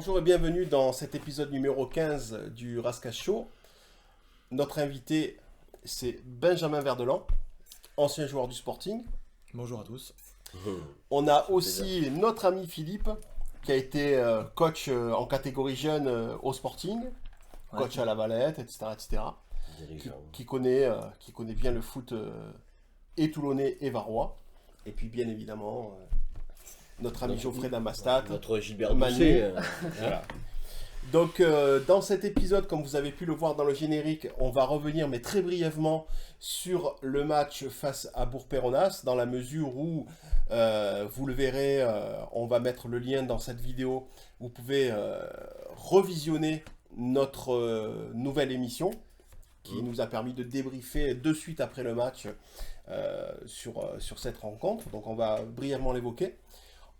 Bonjour et bienvenue dans cet épisode numéro 15 du Rascasse Show. Notre invité, c'est Benjamin Verdelan, ancien joueur du Sporting. Bonjour à tous. On a aussi notre ami Philippe, qui a été coach en catégorie jeune au Sporting, coach à la Valette, etc. Qui connaît bien le foot et toulonnais et varois. Et puis bien évidemment, notre ami Geoffrey Damastat. Notre Gilbert Doucet. Voilà. Donc dans cet épisode, comme vous avez pu le voir dans le générique, on va revenir, mais très brièvement, sur le match face à Bourg-Péronas, dans la mesure où, vous le verrez, on va mettre le lien dans cette vidéo, vous pouvez revisionner notre nouvelle émission, qui nous a permis de débriefer de suite après le match sur cette rencontre. Donc on va brièvement l'évoquer.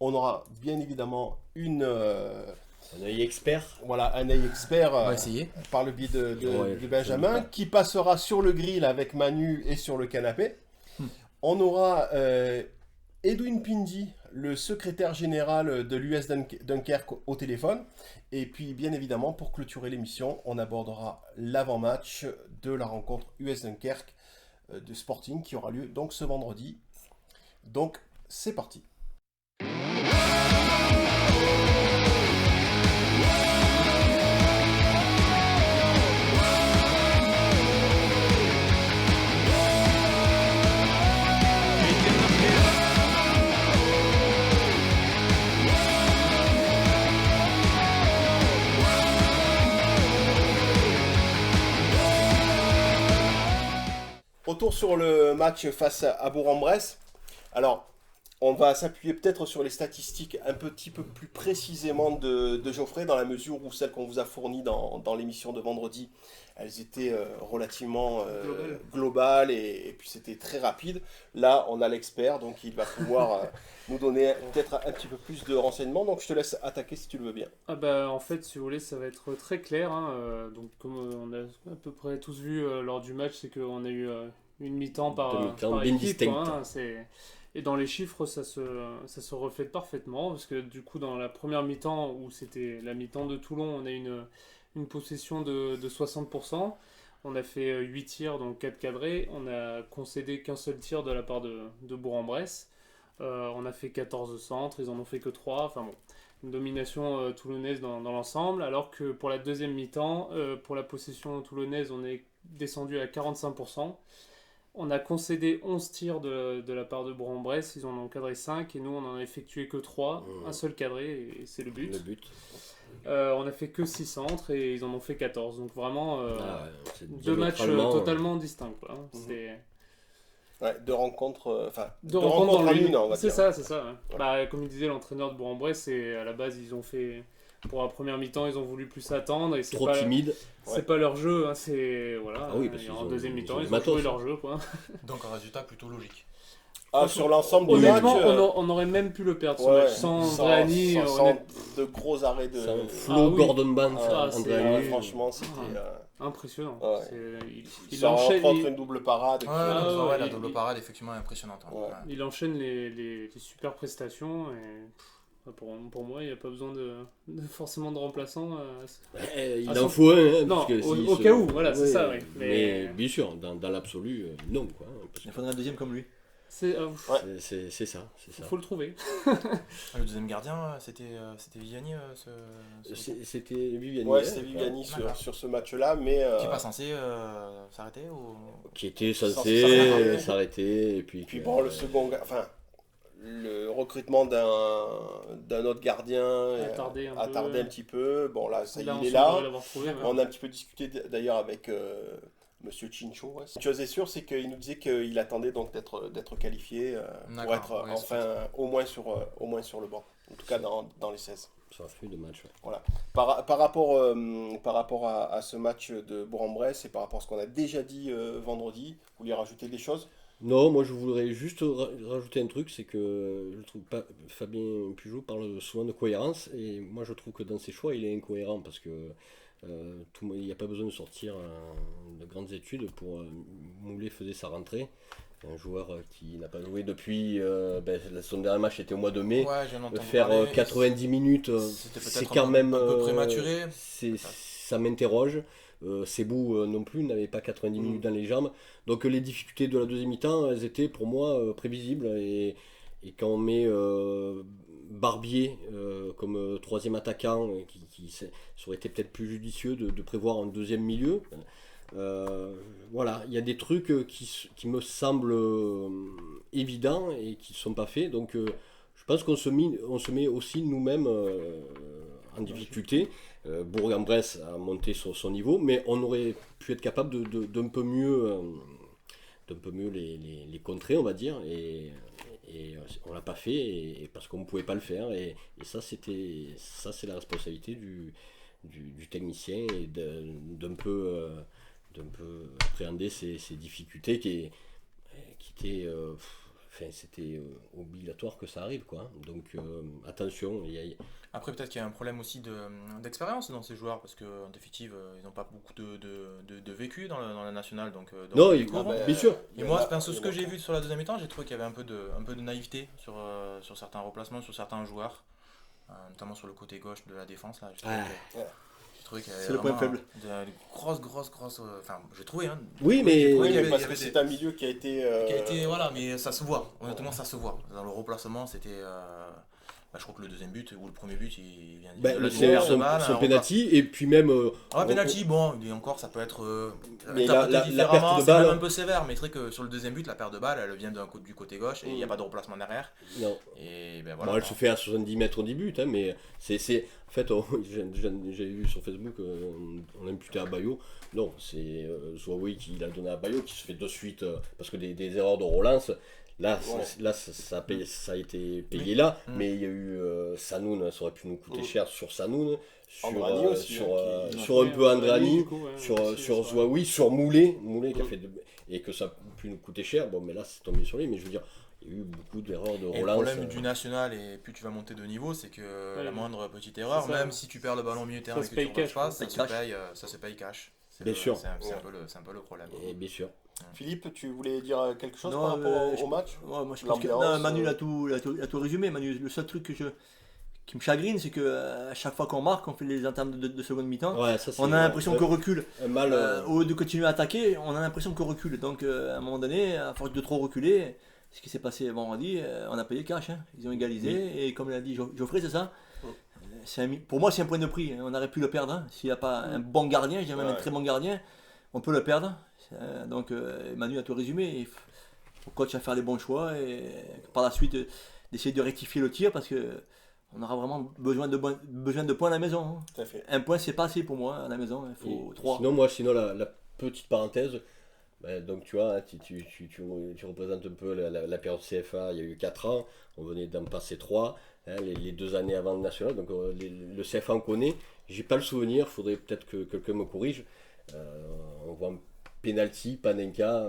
On aura bien évidemment Un œil expert. Voilà, un œil expert On va essayer. par le biais de je Benjamin, sais pas. qui passera sur le grill avec Manu et sur le canapé. On aura Edwin Pindi, le secrétaire général de l'US Dunkerque au téléphone. Et puis, bien évidemment, pour clôturer l'émission, on abordera l'avant-match de la rencontre US Dunkerque de Sporting qui aura lieu donc ce vendredi. Donc, c'est parti. Retour sur le match face à Bourg-en-Bresse. Alors, on va s'appuyer peut-être sur les statistiques un petit peu plus précisément de Geoffrey, dans la mesure où celles qu'on vous a fournies dans l'émission de vendredi, elles étaient relativement globales et puis c'était très rapide. Là, on a l'expert, donc il va pouvoir nous donner peut-être un petit peu plus de renseignements. Donc, je te laisse attaquer si tu le veux bien. Ah bah en fait si vous voulez ça va être très clair hein. Donc comme on a à peu près tous vu lors du match, c'est qu'on a eu une mi-temps par bien équipe distincte. quoi, hein. Et dans les chiffres ça se reflète parfaitement parce que du coup dans la première mi-temps où c'était la mi-temps de Toulon, on a une possession de 60%. On a fait 8 tirs, donc 4 cadrés. On a concédé qu'un seul tir de la part de Bourg-en-Bresse. On a fait 14 centres, ils en ont fait que 3. Enfin bon, une domination toulonnaise dans l'ensemble. Alors que pour la deuxième mi-temps, pour la possession toulonnaise, on est descendu à 45%. On a concédé 11 tirs de la part de Bourg-en-Bresse, ils en ont cadré 5 et nous on en a effectué que 3. Un seul cadré et c'est le but. On a fait que 6 centres et ils en ont fait 14. Donc vraiment deux matchs totalement distincts. Quoi. C'est... Ouais, deux rencontres, deux rencontres en une, on va c'est dire. ça. Ouais. Bah, comme il disait l'entraîneur de Bourg-en-Bresse, c'est à la base ils ont fait pour la première mi-temps ils ont voulu plus attendre et c'est Trop pas timide. c'est pas leur jeu, hein, c'est voilà. Ah oui, parce et qu'ils en ont- deuxième mi-temps ils ont ils le ont joué matos. leur jeu quoi. Donc un résultat plutôt logique. Ah, sur l'ensemble du match, Honnêtement, on aurait même pu le perdre ce match sans Brani. sans de gros arrêts de... Sans Flo, Ah oui. Gordon Banks, Ah, André c'est- Agnew. franchement, c'était... Impressionnant. Ouais. Il ça rentre enchaîne, entre une double parade. ouais, La il- double parade effectivement est impressionnante. Hein. Ouais. Ouais. il enchaîne les super prestations et pour moi il n'y a pas besoin de forcément de remplaçant. Il Ah, en sans- faut un. Hein, Non, parce que au s'il se- cas où, voilà, c'est Ouais, ça, oui. Mais bien sûr, dans l'absolu, non. Quoi, parce Il faudrait un deuxième comme lui. C'est que c'est ça. faut le trouver. Le deuxième gardien, c'était Viviani. C'était Viviani. Ouais, hein, c'était Viviani D'accord. sur ce match-là, mais... Qui n'est pas censé s'arrêter ou... qui était Censé censé s'arrêter. Et puis, Puis bon, le second... Enfin, le recrutement d'un autre gardien A tardé un peu. un petit peu. Bon, là, ça y est, Là, on il est devrait là. l'avoir trouvé. Ouais. On a un petit peu discuté d'ailleurs avec Monsieur Chincho. Ouais. Une chose est sûre, c'est qu'il nous disait qu'il attendait donc d'être qualifié pour D'accord, être ouais, enfin au moins sur le banc. En tout cas dans les 16. Ça fait de match. Ouais. Par rapport à ce match de Bourg-en-Bresse et par rapport à ce qu'on a déjà dit vendredi, vous voulez rajouter des choses? Non, moi je voudrais juste rajouter un truc, c'est que je trouve pas Fabien Pujol parle souvent de cohérence et moi je trouve que dans ses choix il est incohérent parce que Il n'y a pas besoin de sortir de grandes études pour Moulet faisait sa rentrée. Un joueur qui n'a pas joué depuis son dernier match était au mois de mai. Ouais, j'en ai entendu Faire parler. 90 minutes, C'était c'est peut-être quand même un peu prématuré. ça m'interroge. Sebou non plus n'avait pas 90 minutes dans les jambes. Donc les difficultés de la deuxième mi-temps, elles étaient pour moi prévisibles. Et quand on met Barbier comme troisième attaquant, ça aurait été peut-être plus judicieux de prévoir un deuxième milieu. Voilà, il y a des trucs qui me semblent évidents et qui ne sont pas faits. Donc je pense qu'on se met aussi nous-mêmes en difficulté. Bourg-en-Bresse a monté son niveau, mais on aurait pu être capable d'un peu mieux les contrer, on va dire, et on l'a pas fait et parce qu'on ne pouvait pas le faire, et ça c'est la responsabilité du technicien, et d'un peu appréhender ces difficultés qui étaient c'était obligatoire que ça arrive, quoi. Donc attention. Après, peut-être qu'il y a un problème aussi d'expérience dans ces joueurs, parce qu'en définitive, ils n'ont pas beaucoup de vécu dans la nationale. Donc non, ils découvrent. bien sûr. Et moi, ce que j'ai vu sur la deuxième mi-temps, j'ai trouvé qu'il y avait un peu de naïveté sur certains remplacements, sur certains joueurs, notamment sur le côté gauche de la défense. Là, j'ai trouvé qu'il y avait c'est le point faible. Des grosses. Enfin, j'ai trouvé. Hein, Oui, mais parce que c'est un milieu qui a été. Voilà, mais ça se voit. Honnêtement, ça se voit. Dans le replacement, c'était. Je crois que le deuxième but ou le premier but, il vient de son penalty, et puis même. Penalty, bon, et encore, ça peut être. Mais la perte de c'est balle. même un peu sévère, mais c'est vrai que sur le deuxième but, la perte de balle, elle vient du côté gauche et il n'y a pas de remplacement derrière. Non. Et ben voilà. Bon, elle se fait à 70 mètres du but, hein, mais c'est. En fait, j'ai vu sur Facebook, on a imputé à Bayo. Non, c'est Zouaoui qui l'a donné à Bayo, qui se fait de suite, parce que des erreurs de relance. Là, ça a été payé là, mais il y a eu Sanoun, ça aurait pu nous coûter cher sur Sanoun, sur un peu Andrani, sur Zouaoui, sur Moulet qui a fait et que ça a pu nous coûter cher. Bon, mais là, c'est tombé sur lui, mais je veux dire, il y a eu beaucoup d'erreurs de relance. Et le problème du national, et plus tu vas monter de niveau, c'est que la moindre petite erreur, même si tu perds le ballon au milieu de terrain et que tu ne repasses pas, ça se paye cash. Bien sûr. C'est un peu le problème. Et bien sûr. Philippe, tu voulais dire quelque chose par rapport au match? Moi je pense que Manu a tout résumé. Manu, le seul truc qui me chagrine, c'est qu'à chaque fois qu'on marque, on fait les entames de seconde mi-temps. Ouais, on a l'impression qu'on recule. Au lieu de continuer à attaquer, on a l'impression qu'on recule. Donc à un moment donné, à force de trop reculer, ce qui s'est passé vendredi, on a payé cash. Hein. Ils ont égalisé, et comme l'a dit Geoffrey, c'est ça. Pour moi, c'est un point de prix. On aurait pu le perdre. Hein. S'il n'y a pas un bon gardien, j'ai même un très bon gardien, on peut le perdre. Donc Manu a tout résumé. Il faut le coach à faire les bons choix et par la suite d'essayer de rectifier le tir, parce que on aura vraiment besoin de points à la maison. Hein. Tout à fait. Un point, c'est pas assez pour moi à la maison. Il faut 3. Sinon la petite parenthèse. Donc tu vois, tu représentes un peu la période CFA. Il y a eu 4 ans, on venait d'en passer 3, hein, les 2 années avant le national. Donc le CFA on connaît. J'ai pas le souvenir, faudrait peut-être que quelqu'un me corrige. On voit un penalty, Panenka,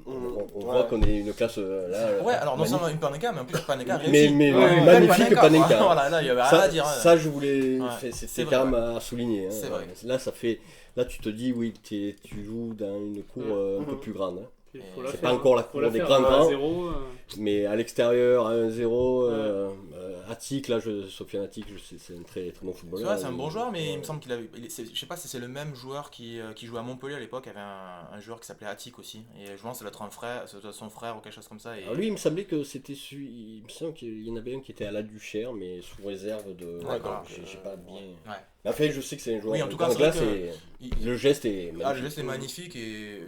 on voit qu'on est une classe là. Ouais, alors non seulement une Panenka, mais en plus Panenka réussi. Mais magnifique Panenka. Voilà, là il y avait rien à dire. Ça je voulais, Ouais, c'est quand même à souligner. Hein. C'est vrai. Là tu te dis oui, tu joues dans une cour un peu plus grande. Hein. C'est pas encore la cour des grands, mais à l'extérieur, à 1-0, Attic, là, Sofiane Attic, c'est un très, très bon footballeur. C'est vrai, c'est un bon joueur, mais il me semble qu'il avait. Je sais pas si c'est le même joueur qui jouait à Montpellier à l'époque. Il y avait un joueur qui s'appelait Attic aussi. Et je pense que ça doit être son frère ou quelque chose comme ça. Et... Alors lui, il me semblait que c'était il me semble qu'il y en avait un qui était à la Duchère, mais sous réserve de. D'accord. J'ai pas bien. Ouais. Mais enfin, je sais que c'est un joueur. Oui, en tout cas, le geste est magnifique. Le geste est magnifique, et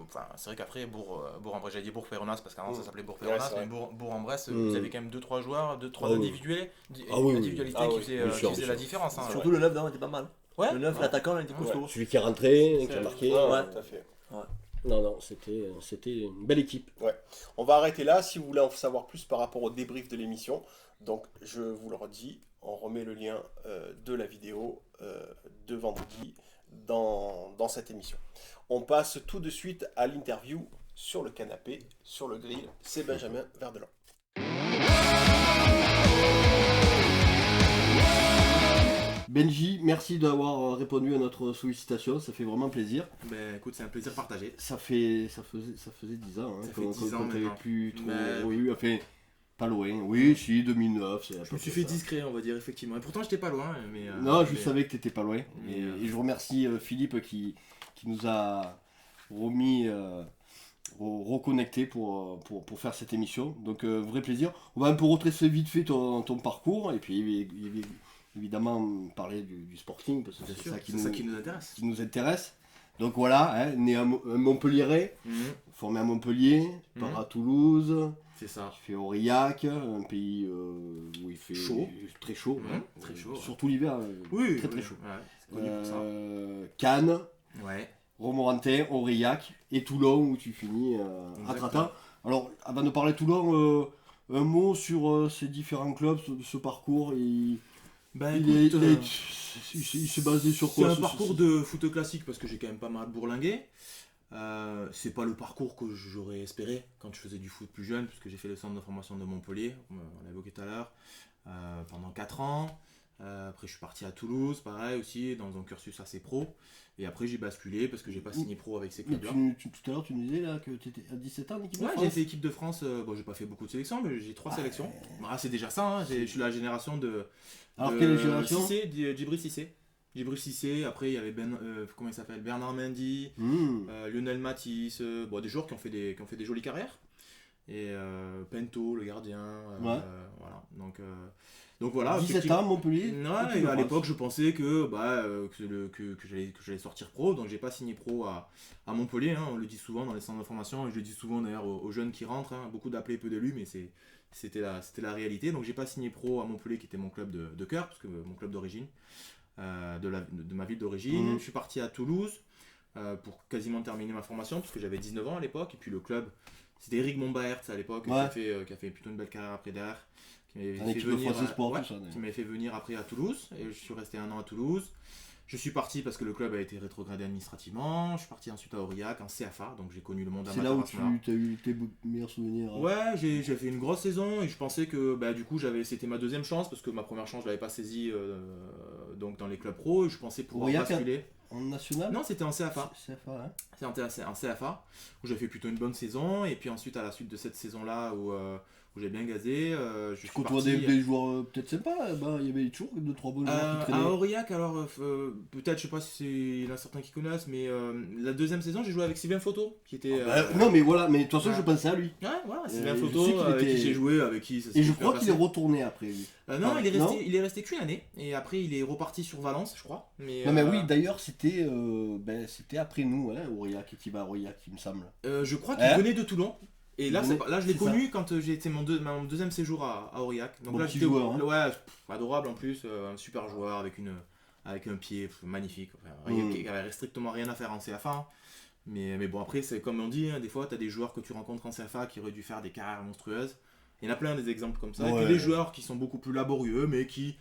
enfin, c'est vrai qu'après Bourg-en-Bresse, j'allais dire Bourg-Péronas parce qu'avant ça s'appelait Bourg-Péronas, mais Bourg-en-Bresse, vous avez quand même 2-3 joueurs, 2-3 individualités qui faisaient la différence. Hein. Surtout le 9 d'avant était pas mal. Ouais. Le 9, l'attaquant, il était costaud. Celui qui est rentré, qui a marqué. Ouais, tout à fait. Ouais. Non, c'était une belle équipe. Ouais. On va arrêter là. Si vous voulez en savoir plus par rapport au débrief de l'émission, donc je vous le redis, on remet le lien de la vidéo de vendredi dans cette émission. On passe tout de suite à l'interview sur le canapé, sur le grill. C'est Benjamin Verdelan. Benji, merci d'avoir répondu à notre sollicitation, ça fait vraiment plaisir. Ben écoute, c'est un plaisir partagé. Ça faisait 10 ans, ça fait 10 ans maintenant. Plus trop... Oui, enfin, pas loin. Oui, si, 2009. Je me suis fait discret, on va dire, effectivement. Et pourtant, j'étais pas loin. Non, je savais que t'étais pas loin. Et je remercie Philippe qui nous a reconnecté pour faire cette émission. Donc, vrai plaisir. On va un peu retracer vite fait ton parcours. Et puis, évidemment, parler du Sporting, parce que c'est ça qui nous intéresse. Donc voilà, né à Montpellierais, formé à Montpellier, part à Toulouse. C'est ça. Tu fais Aurillac, un pays où il fait très chaud. Très chaud. Surtout l'hiver, très chaud. Ouais, c'est connu pour ça. Cannes, ouais. Romorantin, Aurillac et Toulon où tu finis à Trata. Alors, avant de parler de Toulon, un mot sur ces différents clubs, ce parcours. Il s'est basé sur quoi? C'est un parcours de foot classique parce que j'ai quand même pas mal bourlingué. C'est pas le parcours que j'aurais espéré quand je faisais du foot plus jeune, puisque j'ai fait le centre de formation de Montpellier, on l'a évoqué tout à l'heure, pendant 4 ans. Après je suis parti à Toulouse, pareil aussi, dans un cursus assez pro. Et après j'ai basculé parce que j'ai pas signé pro avec ces clubs-là. Tout à l'heure tu nous disais là, que tu étais à 17 ans en équipe de France. Ouais, j'ai fait équipe de France, j'ai pas fait beaucoup de sélections, mais j'ai 3 sélections. C'est déjà ça, hein. Je suis la génération de... Alors quelle génération? Djibril Cissé, après il y avait comment il s'appelle, Bernard Mendy, Lionel Matisse, des joueurs qui ont fait des jolies carrières. Et Pento, le gardien, voilà. Donc voilà. 17 ans, Montpellier. Ouais, à l'époque je pensais que j'allais sortir pro, donc j'ai pas signé pro à Montpellier, hein. On le dit souvent dans les centres de formation, et je le dis souvent d'ailleurs aux jeunes qui rentrent, hein. Beaucoup d'appelés, peu d'élus, mais c'était la réalité. Donc j'ai pas signé pro à Montpellier, qui était mon club de cœur, parce que mon club d'origine. De ma ville d'origine. Je suis parti à Toulouse pour quasiment terminer ma formation, puisque j'avais 19 ans à l'époque, et puis le club, c'était Eric Mombaert à l'époque, qui a fait plutôt une belle carrière après derrière, qui m'avait fait venir après à Toulouse, et je suis resté 1 an à Toulouse. Je suis parti parce que le club a été rétrogradé administrativement. Je suis parti ensuite à Aurillac en CFA, donc j'ai connu le monde amateur. C'est là où tu as eu tes meilleurs souvenirs. Ouais, j'ai fait une grosse saison et je pensais que du coup c'était ma deuxième chance, parce que ma première chance je l'avais pas saisie donc dans les clubs pro, et je pensais pouvoir basculer. En national? Non, c'était en CFA. CFA, hein. C'était en CFA où j'ai fait plutôt une bonne saison, et puis ensuite à la suite de cette saison là où j'ai bien gazé, je suis parti... des joueurs peut-être sympas, il y avait toujours 2-3 bons joueurs qui traînaient. À Aurillac, alors peut-être, je sais pas si il y en a certains qui connaissent, mais la deuxième saison j'ai joué avec Sylvain Photo, qui était... non mais voilà, mais de toute façon je pensais à lui. Ouais, voilà, Sylvain Photo, avec qui j'ai joué, avec qui ça s'est Et je crois qu'il est retourné après lui. Non, il est resté qu'une année, et après il est reparti sur Valence, je crois. Mais oui, d'ailleurs c'était après nous, hein, Aurillac, qui va à Aurillac, il me semble. Je crois qu'il venait de Toulon. Et là, je l'ai connu quand j'ai été mon deuxième séjour à Aurillac. Donc là, j'étais adorable en plus, un super joueur avec un pied magnifique, qui avait strictement rien à faire en CFA. Mais bon, après, c'est comme on dit, hein, des fois, tu as des joueurs que tu rencontres en CFA qui auraient dû faire des carrières monstrueuses. Il y en a plein des exemples comme ça. Et puis des joueurs qui sont beaucoup plus laborieux, mais qui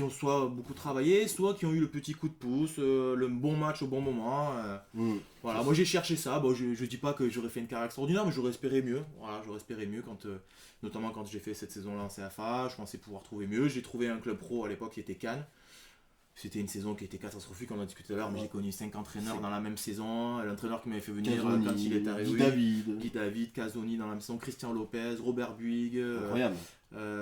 ont soit beaucoup travaillé, soit qui ont eu le petit coup de pouce, le bon match au bon moment. Voilà, moi j'ai cherché ça. Je dis pas que j'aurais fait une carrière extraordinaire, mais j'aurais espéré mieux. Voilà, j'aurais espéré mieux notamment quand j'ai fait cette saison-là en CFA. Je pensais pouvoir trouver mieux. J'ai trouvé un club pro à l'époque qui était Cannes. C'était une saison qui était catastrophique, on en a discuté tout à l'heure, mais j'ai connu 5 entraîneurs dans la même saison. L'entraîneur qui m'avait fait venir Casoni, quand il est arrivé, Guy David, Casoni dans la même saison, Christian Lopez, Robert Buig,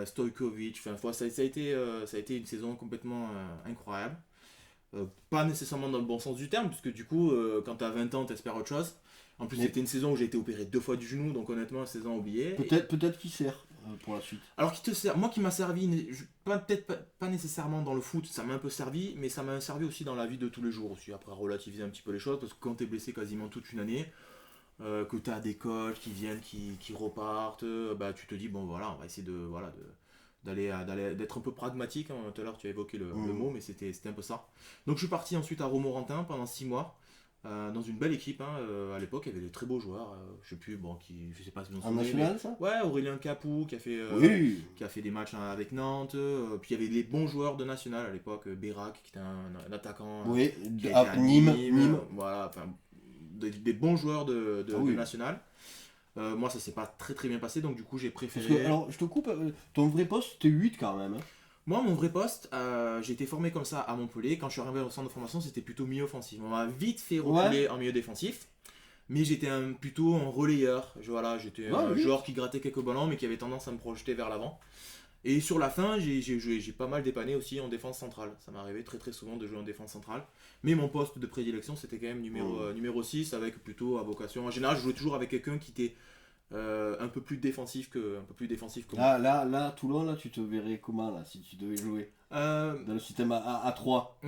Stojkovic. Ça a été une saison complètement incroyable. Pas nécessairement dans le bon sens du terme, puisque du coup, quand tu as 20 ans, tu espères autre chose. En plus, c'était une saison où j'ai été opéré 2 fois du genou, donc honnêtement, saison oubliée. Peut-être qu'il sert pour la suite. Alors, qui te sert? Moi, qui m'a servi, peut-être pas nécessairement dans le foot, ça m'a un peu servi, mais ça m'a servi aussi dans la vie de tous les jours aussi. Après, relativiser un petit peu les choses, parce que quand tu es blessé quasiment toute une année, que tu as des coachs qui viennent, qui repartent, tu te dis, bon voilà, on va essayer d'être un peu pragmatique, hein. Tout à l'heure tu as évoqué le mot, mais c'était un peu ça. Donc je suis parti ensuite à Romorantin pendant 6 mois, dans une belle équipe, hein. À l'époque il y avait de très beaux joueurs, je sais pas si vous en souvenez. En national, ça ? Ouais, Aurélien Capou qui a fait des matchs avec Nantes, puis il y avait les bons joueurs de national à l'époque, Bérac qui était un attaquant, Nîmes. Voilà, des bons joueurs de national. Moi ça s'est pas très très bien passé, donc du coup j'ai préféré... Alors je te coupe, ton vrai poste c'était 8 quand même, hein. Moi, mon vrai poste, j'ai été formé comme ça à Montpellier. Quand je suis arrivé au centre de formation, c'était plutôt milieu offensif. On m'a vite fait reculer en milieu défensif. Mais j'étais plutôt en relayeur. J'étais un joueur qui grattait quelques ballons, mais qui avait tendance à me projeter vers l'avant. Et sur la fin, j'ai pas mal dépanné aussi en défense centrale. Ça m'est arrivé très très souvent de jouer en défense centrale. Mais mon poste de prédilection, c'était quand même numéro 6, avec plutôt à vocation. En général, je jouais toujours avec quelqu'un qui était un peu plus défensif que moi. Là, Toulon, là, tu te verrais comment là, si tu devais jouer dans le système à 3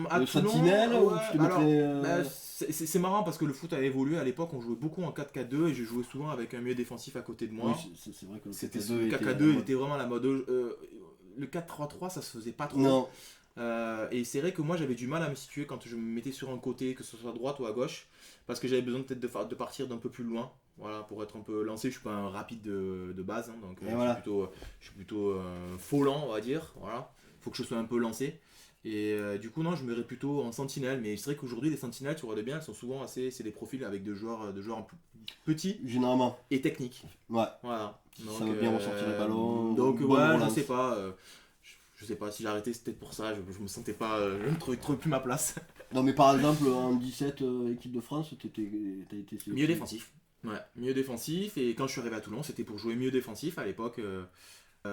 à Sentinelle ou tu te mettrais, c'est marrant parce que le foot a évolué. À l'époque, on jouait beaucoup en 4-4-2 et je jouais souvent avec un milieu défensif à côté de moi. Oui, c'est vrai que le 4-4-2 était vraiment la mode. Le 4-3-3, ça se faisait pas trop. Non. Et c'est vrai que moi j'avais du mal à me situer quand je me mettais sur un côté, que ce soit à droite ou à gauche, parce que j'avais besoin peut-être de partir d'un peu plus loin, voilà, pour être un peu lancé. Je suis pas un rapide de base, hein, donc je suis plutôt faux lent, on va dire. Voilà, faut que je sois un peu lancé. Et du coup non, je me verrais plutôt en sentinelle, mais c'est vrai qu'aujourd'hui les sentinelles, tu regardes bien, elles sont souvent c'est des profils avec de joueurs petits, généralement, et techniques. Ouais. Voilà. Donc, ça veut bien ressortir les ballons. Donc je sais pas. Je sais pas si j'ai arrêté, c'était pour ça, je me sentais pas, je ne trouvais plus ma place. Non mais par exemple en 17 équipe de France, t'as été milieu défensif. Ouais, milieu défensif, et quand je suis arrivé à Toulon, c'était pour jouer milieu défensif à l'époque.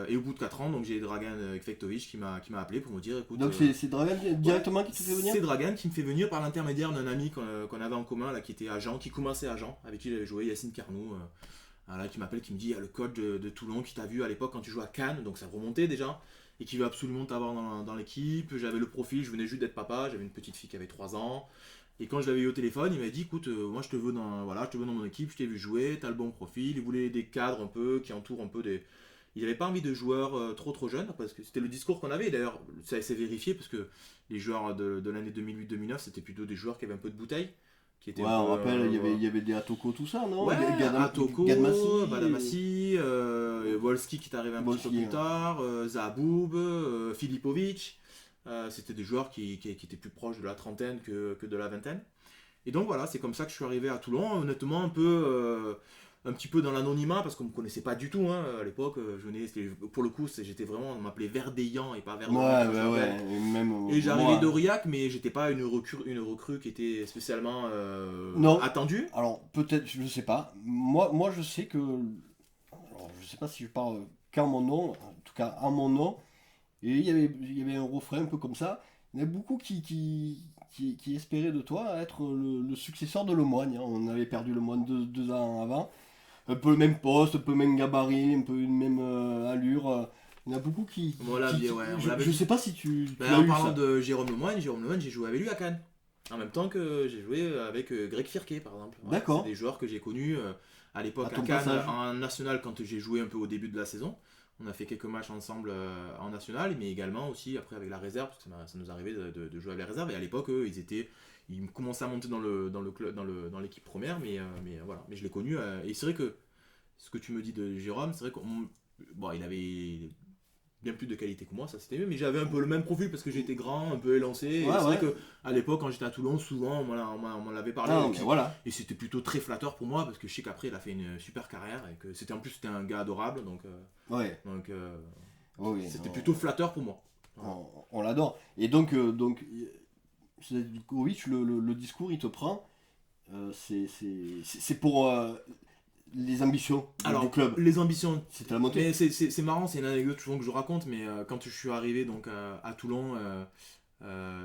Et au bout de 4 ans, donc j'ai Dragan Kfektovic qui m'a appelé pour me dire écoute. Donc c'est Dragan directement qui te fait venir. C'est Dragan qui me fait venir par l'intermédiaire d'un ami qu'on avait en commun là, qui était agent, qui commençait agent, avec qui j'avais joué, Yacine Carnou. Qui m'appelle, qui me dit il y a le coach de Toulon qui t'a vu à l'époque quand tu jouais à Cannes, donc ça remontait déjà. Et qui veut absolument t'avoir dans l'équipe. J'avais le profil, je venais juste d'être papa, j'avais une petite fille qui avait 3 ans. Et quand je l'avais eu au téléphone, il m'a dit écoute, moi je te veux dans mon équipe, je t'ai vu jouer, t'as le bon profil. Il voulait des cadres un peu, qui entourent un peu des... Il n'avait pas envie de joueurs trop jeunes, parce que c'était le discours qu'on avait. D'ailleurs, ça s'est vérifié, parce que les joueurs de l'année 2008-2009, c'était plutôt des joueurs qui avaient un peu de bouteille. On rappelle, il y avait des Atoko, tout ça, non? Ouais, Atoko, Badamassi, Wolski qui est arrivé un petit peu plus tard, Zaboub, Filipovic. C'était des joueurs qui étaient plus proches de la trentaine que de la vingtaine. Et donc voilà, c'est comme ça que je suis arrivé à Toulon, honnêtement un petit peu dans l'anonymat, parce qu'on me connaissait pas du tout, hein. À l'époque. Pour le coup, j'étais vraiment, on m'appelait Verdéian et pas Verdéan. Et j'arrivais d'Aurillac, mais j'étais pas une recrue qui était spécialement attendue. Alors peut-être, je sais pas. Moi je sais que, alors, je sais pas si je parle qu'en mon nom, en tout cas à mon nom. Et il y avait un refrain un peu comme ça. Il y en a beaucoup qui espéraient de toi être le successeur de Lemoine. Hein. On avait perdu Lemoine deux ans avant. Un peu le même poste, un peu le même gabarit, un peu une même allure. Il y en a beaucoup qui... je sais pas si tu en parlant de Jérôme Lemoine, j'ai joué avec lui à Cannes. En même temps que j'ai joué avec Greg Firquet, par exemple. D'accord. C'est des joueurs que j'ai connus à l'époque à Cannes, en national, quand j'ai joué un peu au début de la saison. On a fait quelques matchs ensemble en national, mais également aussi après avec la réserve, parce que ça nous arrivait de jouer avec la réserve. Et à l'époque, ils commençaient à monter dans l'équipe première, mais voilà. Mais je l'ai connu. Et c'est vrai que ce que tu me dis de Jérôme, c'est vrai qu'il avait bien plus de qualité que moi, ça c'était mieux, mais j'avais un peu le même profil parce que j'étais grand, un peu élancé. Et c'est vrai qu'à l'époque, quand j'étais à Toulon, souvent on m'en avait parlé. Et c'était plutôt très flatteur pour moi parce que je sais qu'après il a fait une super carrière et que c'était un gars adorable, donc c'était plutôt flatteur pour moi. On l'adore. Et donc Sedkovic, le discours il te prend, c'est pour les ambitions du club. Les ambitions, c'était la montée. Mais c'est marrant, c'est une anecdote souvent que je raconte, mais quand je suis arrivé donc à Toulon,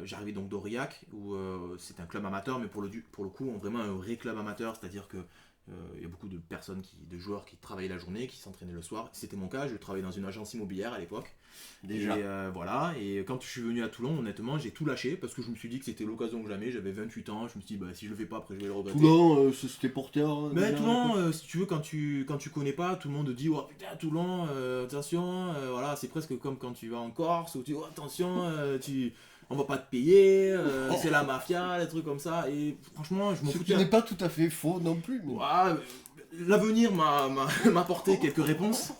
j'arrivais donc d'Aurillac où c'est un club amateur, mais pour le coup vraiment un vrai club amateur, c'est-à-dire que il y a beaucoup de de joueurs qui travaillaient la journée, qui s'entraînaient le soir. C'était mon cas, je travaillais dans une agence immobilière à l'époque. Déjà. Et quand je suis venu à Toulon, honnêtement, j'ai tout lâché parce que je me suis dit que c'était l'occasion que jamais. J'avais 28 ans, je me suis dit si je le fais pas, après je vais le regretter. Toulon, c'était porteur. Mais Toulon, si tu veux, quand tu connais pas, tout le monde dit oh putain Toulon, attention, voilà, c'est presque comme quand tu vas en Corse où tu dis oh, attention, on va pas te payer, c'est la mafia, des trucs comme ça. Et franchement, je m'en foutais. Ce qui n'est pas tout à fait faux non plus. Mais... L'avenir m'a apporté quelques réponses.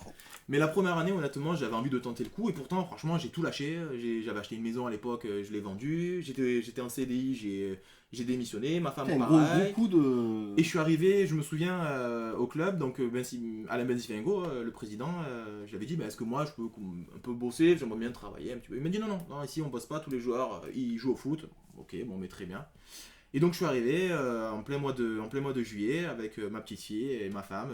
Mais la première année, honnêtement, j'avais envie de tenter le coup et pourtant, franchement, j'ai tout lâché. J'avais acheté une maison à l'époque, je l'ai vendue. J'étais en CDI, j'ai démissionné. Ma femme, pareil. Et je suis arrivé, je me souviens, au club, donc Alain Benzivengo, le président, j'avais dit, est-ce que moi, je peux un peu bosser, j'aimerais bien travailler un petit peu. Il m'a dit, non, ici, on bosse pas, tous les joueurs, ils jouent au foot. Ok, bon, mais très bien. Et donc, je suis arrivé en plein mois de juillet avec ma petite fille et ma femme.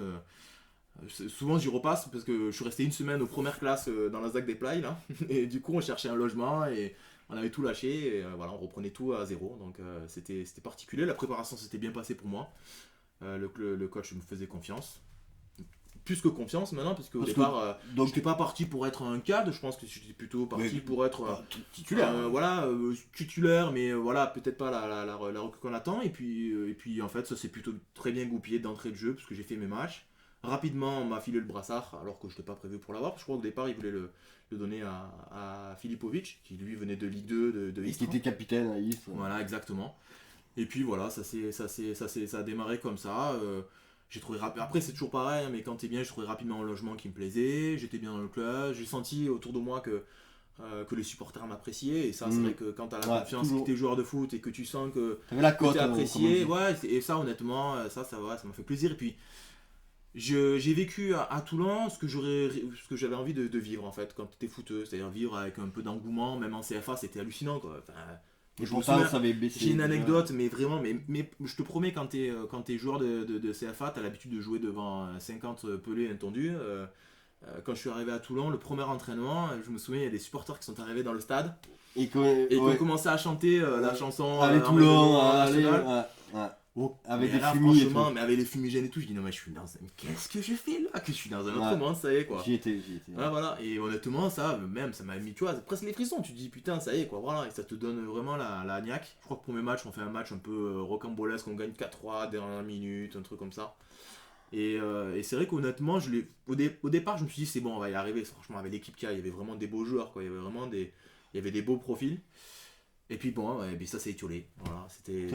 Souvent j'y repasse parce que je suis resté une semaine aux premières classes dans la ZAC des Plailles là. Et du coup on cherchait un logement et on avait tout lâché et voilà, on reprenait tout à zéro. Donc c'était particulier, la préparation s'était bien passée pour moi. Le coach me faisait confiance. Plus que confiance maintenant, parce qu'au départ, donc j'étais pas parti pour être un cadre, je pense que j'étais plutôt parti pour être titulaire. Titulaire, mais voilà, peut-être pas la recrue qu'on attend. Et puis en fait ça s'est plutôt très bien goupillé d'entrée de jeu parce que j'ai fait mes matchs. Rapidement, on m'a filé le brassard, alors que je n'étais pas prévu pour l'avoir. Je crois qu'au départ, il voulait le donner à Filipovic, qui lui venait de Ligue 2 de Istres. Et qui était capitaine à Istres. Voilà, exactement. Et puis voilà, ça a démarré comme ça. J'ai trouvé Après, c'est toujours pareil, mais quand t'es bien, j'ai trouvé rapidement un logement qui me plaisait. J'étais bien dans le club. J'ai senti autour de moi que les supporters m'appréciaient. Et ça, c'est vrai que quand t'as la confiance que t'es joueur de foot et que tu sens que t'es apprécié, et ça, honnêtement, ça m'a fait plaisir. Et puis, j'ai vécu à Toulon ce que j'avais envie de vivre en fait quand t'étais footeux, c'est-à-dire vivre avec un peu d'engouement, même en CFA c'était hallucinant quoi. Et pourtant ça avait baissé. J'ai une anecdote, mais vraiment, mais je te promets, quand t'es joueur de CFA, t'as l'habitude de jouer devant 50 pelés intendus. Quand je suis arrivé à Toulon, le premier entraînement, je me souviens, il y a des supporters qui sont arrivés dans le stade et qui ont commencé à chanter la chanson allez Toulon, avec des fumigènes, mais avec les fumigènes et tout, je dis non mais qu'est-ce que je fais là, que je suis dans un autre monde, ça y est quoi. J'y étais. Voilà, et honnêtement ça m'a mis, tu vois, presque les frissons, tu te dis putain ça y est quoi, voilà, et ça te donne vraiment la niaque. Je crois que pour mes matchs, on fait un match un peu rocambolesque, on gagne 4-3 dernière minute, un truc comme ça. Et c'est vrai qu'honnêtement, au départ je me suis dit c'est bon, on va y arriver, franchement avec l'équipe qu'il y avait vraiment des beaux joueurs quoi, il y avait des beaux profils. Et puis bon, puis ça s'est étiolé, voilà, c'était...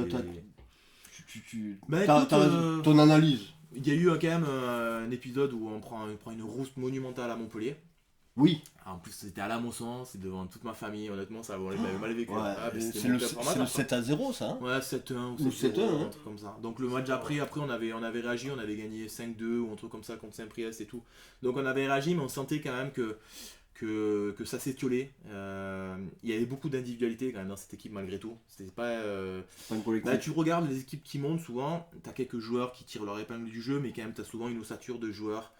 ton analyse. Il y a eu quand même un épisode où on prend une rousse monumentale à Montpellier. Oui. En plus c'était à la Mosson, c'est devant toute ma famille, honnêtement ça m'avait mal vécu. C'est le 7-0 ça hein. Ouais, 7-1 ou 7-1, un truc comme ça. Donc le match après on avait réagi, on avait gagné 5-2 ou un truc comme ça contre Saint-Priest et tout. Donc on avait réagi, mais on sentait quand même que ça s'étiolait. Il y avait beaucoup d'individualité quand même dans cette équipe malgré tout. C'était pas un collectif. Tu regardes les équipes qui montent souvent, t'as quelques joueurs qui tirent leur épingle du jeu, mais quand même t'as souvent une ossature de joueurs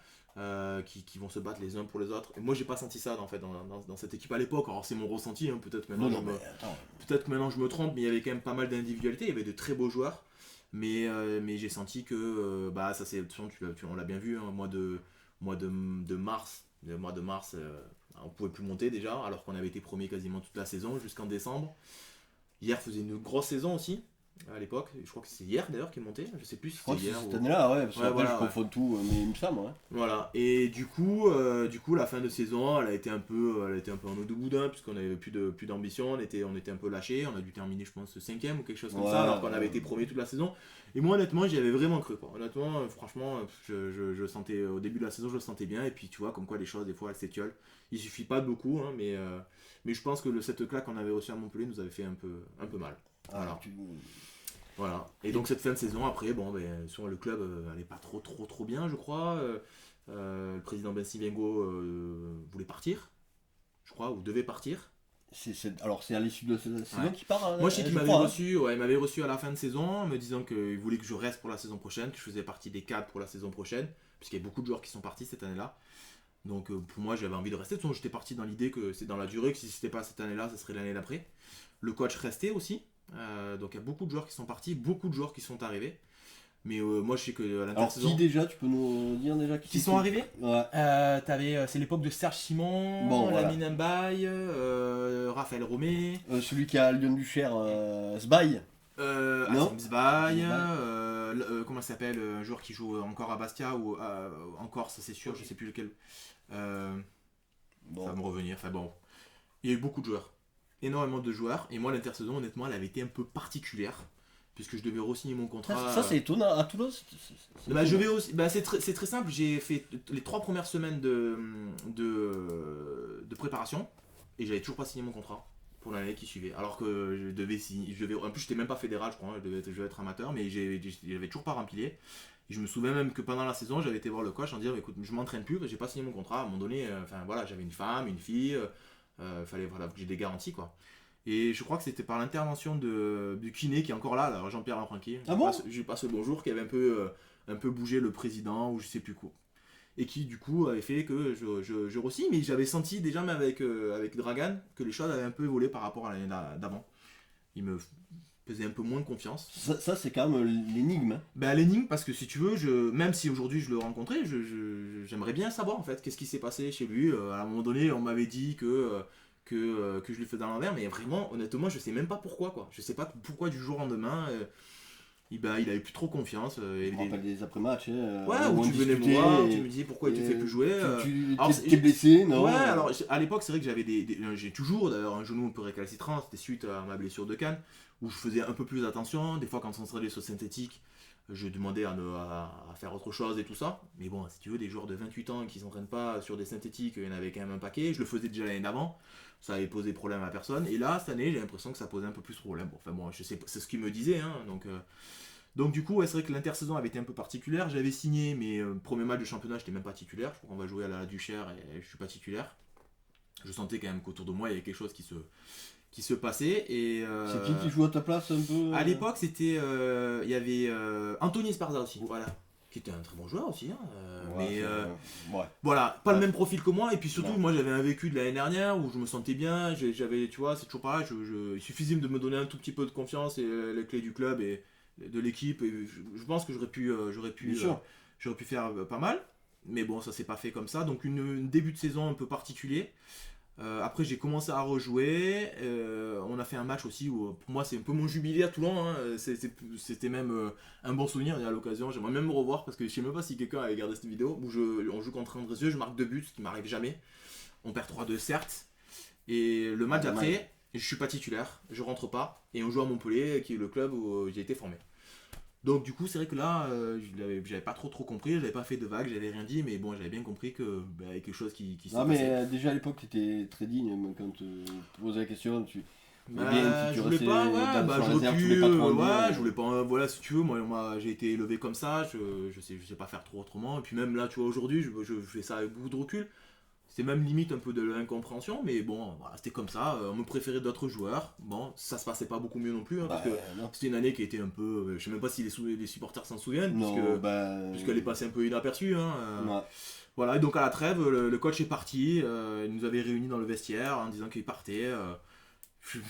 qui vont se battre les uns pour les autres. Et moi j'ai pas senti ça en fait dans cette équipe à l'époque. Alors c'est mon ressenti, hein. Peut-être que maintenant je me trompe, mais il y avait quand même pas mal d'individualité. Il y avait de très beaux joueurs, mais j'ai senti que ça c'est, on l'a bien vu, hein, mois de mars. Le mois de mars, on pouvait plus monter déjà, alors qu'on avait été premier quasiment toute la saison jusqu'en décembre. Hier faisait une grosse saison aussi, à l'époque. Je crois que c'est hier d'ailleurs qu'il montait, je sais plus si c'était hier. Cette année-là, ouais, parce que après je confonds tout, mais il me semble, ouais. Voilà, et du coup, la fin de saison, elle a été un peu en eau de boudin, puisqu'on avait plus d'ambition, on était un peu lâché, on a dû terminer, je pense, 5ème ou quelque chose comme ça, alors qu'on avait été premier toute la saison. Et moi, honnêtement, j'y avais vraiment cru, quoi. Honnêtement, franchement, je sentais, au début de la saison, je le sentais bien, et puis tu vois, comme quoi les choses, des fois, elles s'étiolent. Il suffit pas de beaucoup, hein, mais je pense que cette claque qu'on avait reçue à Montpellier nous avait fait un peu mal. Voilà. Et donc cette fin de saison, après, le club allait pas trop bien, je crois. Le président Benzivengo voulait partir, je crois, ou devait partir. Alors c'est à l'issue de cette saison qu'il part. Moi je sais qu'il m'avait reçu à la fin de saison, me disant qu'il voulait que je reste pour la saison prochaine, que je faisais partie des cadres pour la saison prochaine, puisqu'il y a beaucoup de joueurs qui sont partis cette année-là. Donc pour moi j'avais envie de rester. De toute façon, j'étais parti dans l'idée que c'est dans la durée, que si c'était pas cette année-là, ça serait l'année d'après. Le coach restait aussi. Donc il y a beaucoup de joueurs qui sont partis, beaucoup de joueurs qui sont arrivés. Mais moi je sais que à l'intersaison... Alors qui déjà, tu peux nous dire déjà qui sont arrivés? Ouais. C'est l'époque de Serge Simon, Lamine Mbaye, Raphaël Romé. Celui qui est à Lyon-du-Cher, Sbaye. Sbaye, comment il s'appelle, un joueur qui joue encore à Bastia ou en Corse, c'est sûr, je sais plus lequel. Ça va me revenir, il y a eu beaucoup de joueurs. Énormément de joueurs, et moi l'intersaison honnêtement elle avait été un peu particulière puisque je devais re-signer mon contrat. Ça c'est étonnant. À Toulouse, je vais aussi. C'est très simple. J'ai fait les 3 premières semaines de préparation et j'avais toujours pas signé mon contrat pour l'année qui suivait. Alors que je devais signer. En plus, j'étais même pas fédéral, je crois. Je devais être amateur, mais j'avais toujours pas rempli. Et je me souviens même que pendant la saison, j'avais été voir le coach en disant écoute, je m'entraîne plus, j'ai pas signé mon contrat. À un moment donné, j'avais une femme, une fille, fallait que j'ai des garanties quoi. Et je crois que c'était par l'intervention du kiné qui est encore là, alors Jean-Pierre Lafranquier. Je passe le bonjour, qui avait un peu bougé le président ou je sais plus quoi. Et qui du coup avait fait que je re-signe, mais j'avais senti déjà même avec Dragan que les choses avaient un peu évolué par rapport à l'année d'avant. Il me faisait un peu moins confiance. Ça c'est quand même l'énigme. L'énigme parce que si tu veux, même si aujourd'hui je le rencontrais, j'aimerais bien savoir en fait qu'est-ce qui s'est passé chez lui. À un moment donné on m'avait dit que je lui faisais à l'envers, mais vraiment honnêtement je sais même pas pourquoi quoi. Je sais pas pourquoi du jour au lendemain il avait plus trop confiance. Je me rappelle des après-matchs. Où tu venais me voir, tu me disais pourquoi tu fais plus jouer. Tu t'es blessé, non? Ouais, alors à l'époque c'est vrai que j'ai toujours d'ailleurs un genou un peu récalcitrant, c'était suite à ma blessure de canne, où je faisais un peu plus attention. Des fois quand on s'entraînait sur synthétique, je demandais à faire autre chose et tout ça. Mais bon, si tu veux, des joueurs de 28 ans qui s'entraînent pas sur des synthétiques, il y en avait quand même un paquet. Je le faisais déjà l'année d'avant. Ça avait posé problème à personne. Et là, cette année, j'ai l'impression que ça posait un peu plus de problème. Je sais, c'est ce qu'il me disait. Hein, donc du coup, c'est vrai que l'intersaison avait été un peu particulière. J'avais signé mes premiers matchs de championnat, j'étais même pas titulaire. Je crois qu'on va jouer à la Duchère et je suis pas titulaire. Je sentais quand même qu'autour de moi, il y avait quelque chose qui se passait. Et, c'est qui jouait à ta place un peu À l'époque, c'était il y avait Anthony Esparza aussi. Voilà. Qui était un très bon joueur aussi, voilà, pas le même profil que moi, et puis surtout, moi j'avais un vécu de l'année dernière où je me sentais bien, j'avais, tu vois, c'est toujours pareil, il suffisait de me donner un tout petit peu de confiance et les clés du club et de l'équipe, et je pense que j'aurais pu faire pas mal, mais bon, ça s'est pas fait comme ça, donc une début de saison un peu particulier. Après j'ai commencé à rejouer, on a fait un match aussi où pour moi c'est un peu mon jubilé à Toulon, hein. C'était même un bon souvenir, et à l'occasion j'aimerais même me revoir parce que je sais même pas si quelqu'un avait regardé cette vidéo où on joue contre Andrézieux, je marque 2 buts, ce qui m'arrive jamais, on perd 3-2 certes, et le match d'après je suis pas titulaire, je rentre pas, et on joue à Montpellier qui est le club où j'ai été formé. Donc du coup c'est vrai que là j'avais pas trop compris, j'avais pas fait de vagues, j'avais rien dit, mais bon j'avais bien compris que y avait quelque chose qui s'est passé. Non mais déjà à l'époque tu étais très digne, quand tu posais la question, je voulais pas, je voulais pas, voilà si tu veux, moi j'ai été élevé comme ça, je sais pas faire trop autrement, et puis même là tu vois aujourd'hui je fais ça avec beaucoup de recul. C'était même limite un peu de l'incompréhension, mais bon, voilà, c'était comme ça. On me préférait d'autres joueurs. Bon, ça se passait pas beaucoup mieux non plus, hein, parce que c'était une année qui était un peu... je sais même pas si les supporters s'en souviennent, puisqu'elle est passée un peu inaperçue. Hein, Voilà, et donc à la trêve, le coach est parti. Il nous avait réunis dans le vestiaire en disant qu'il partait.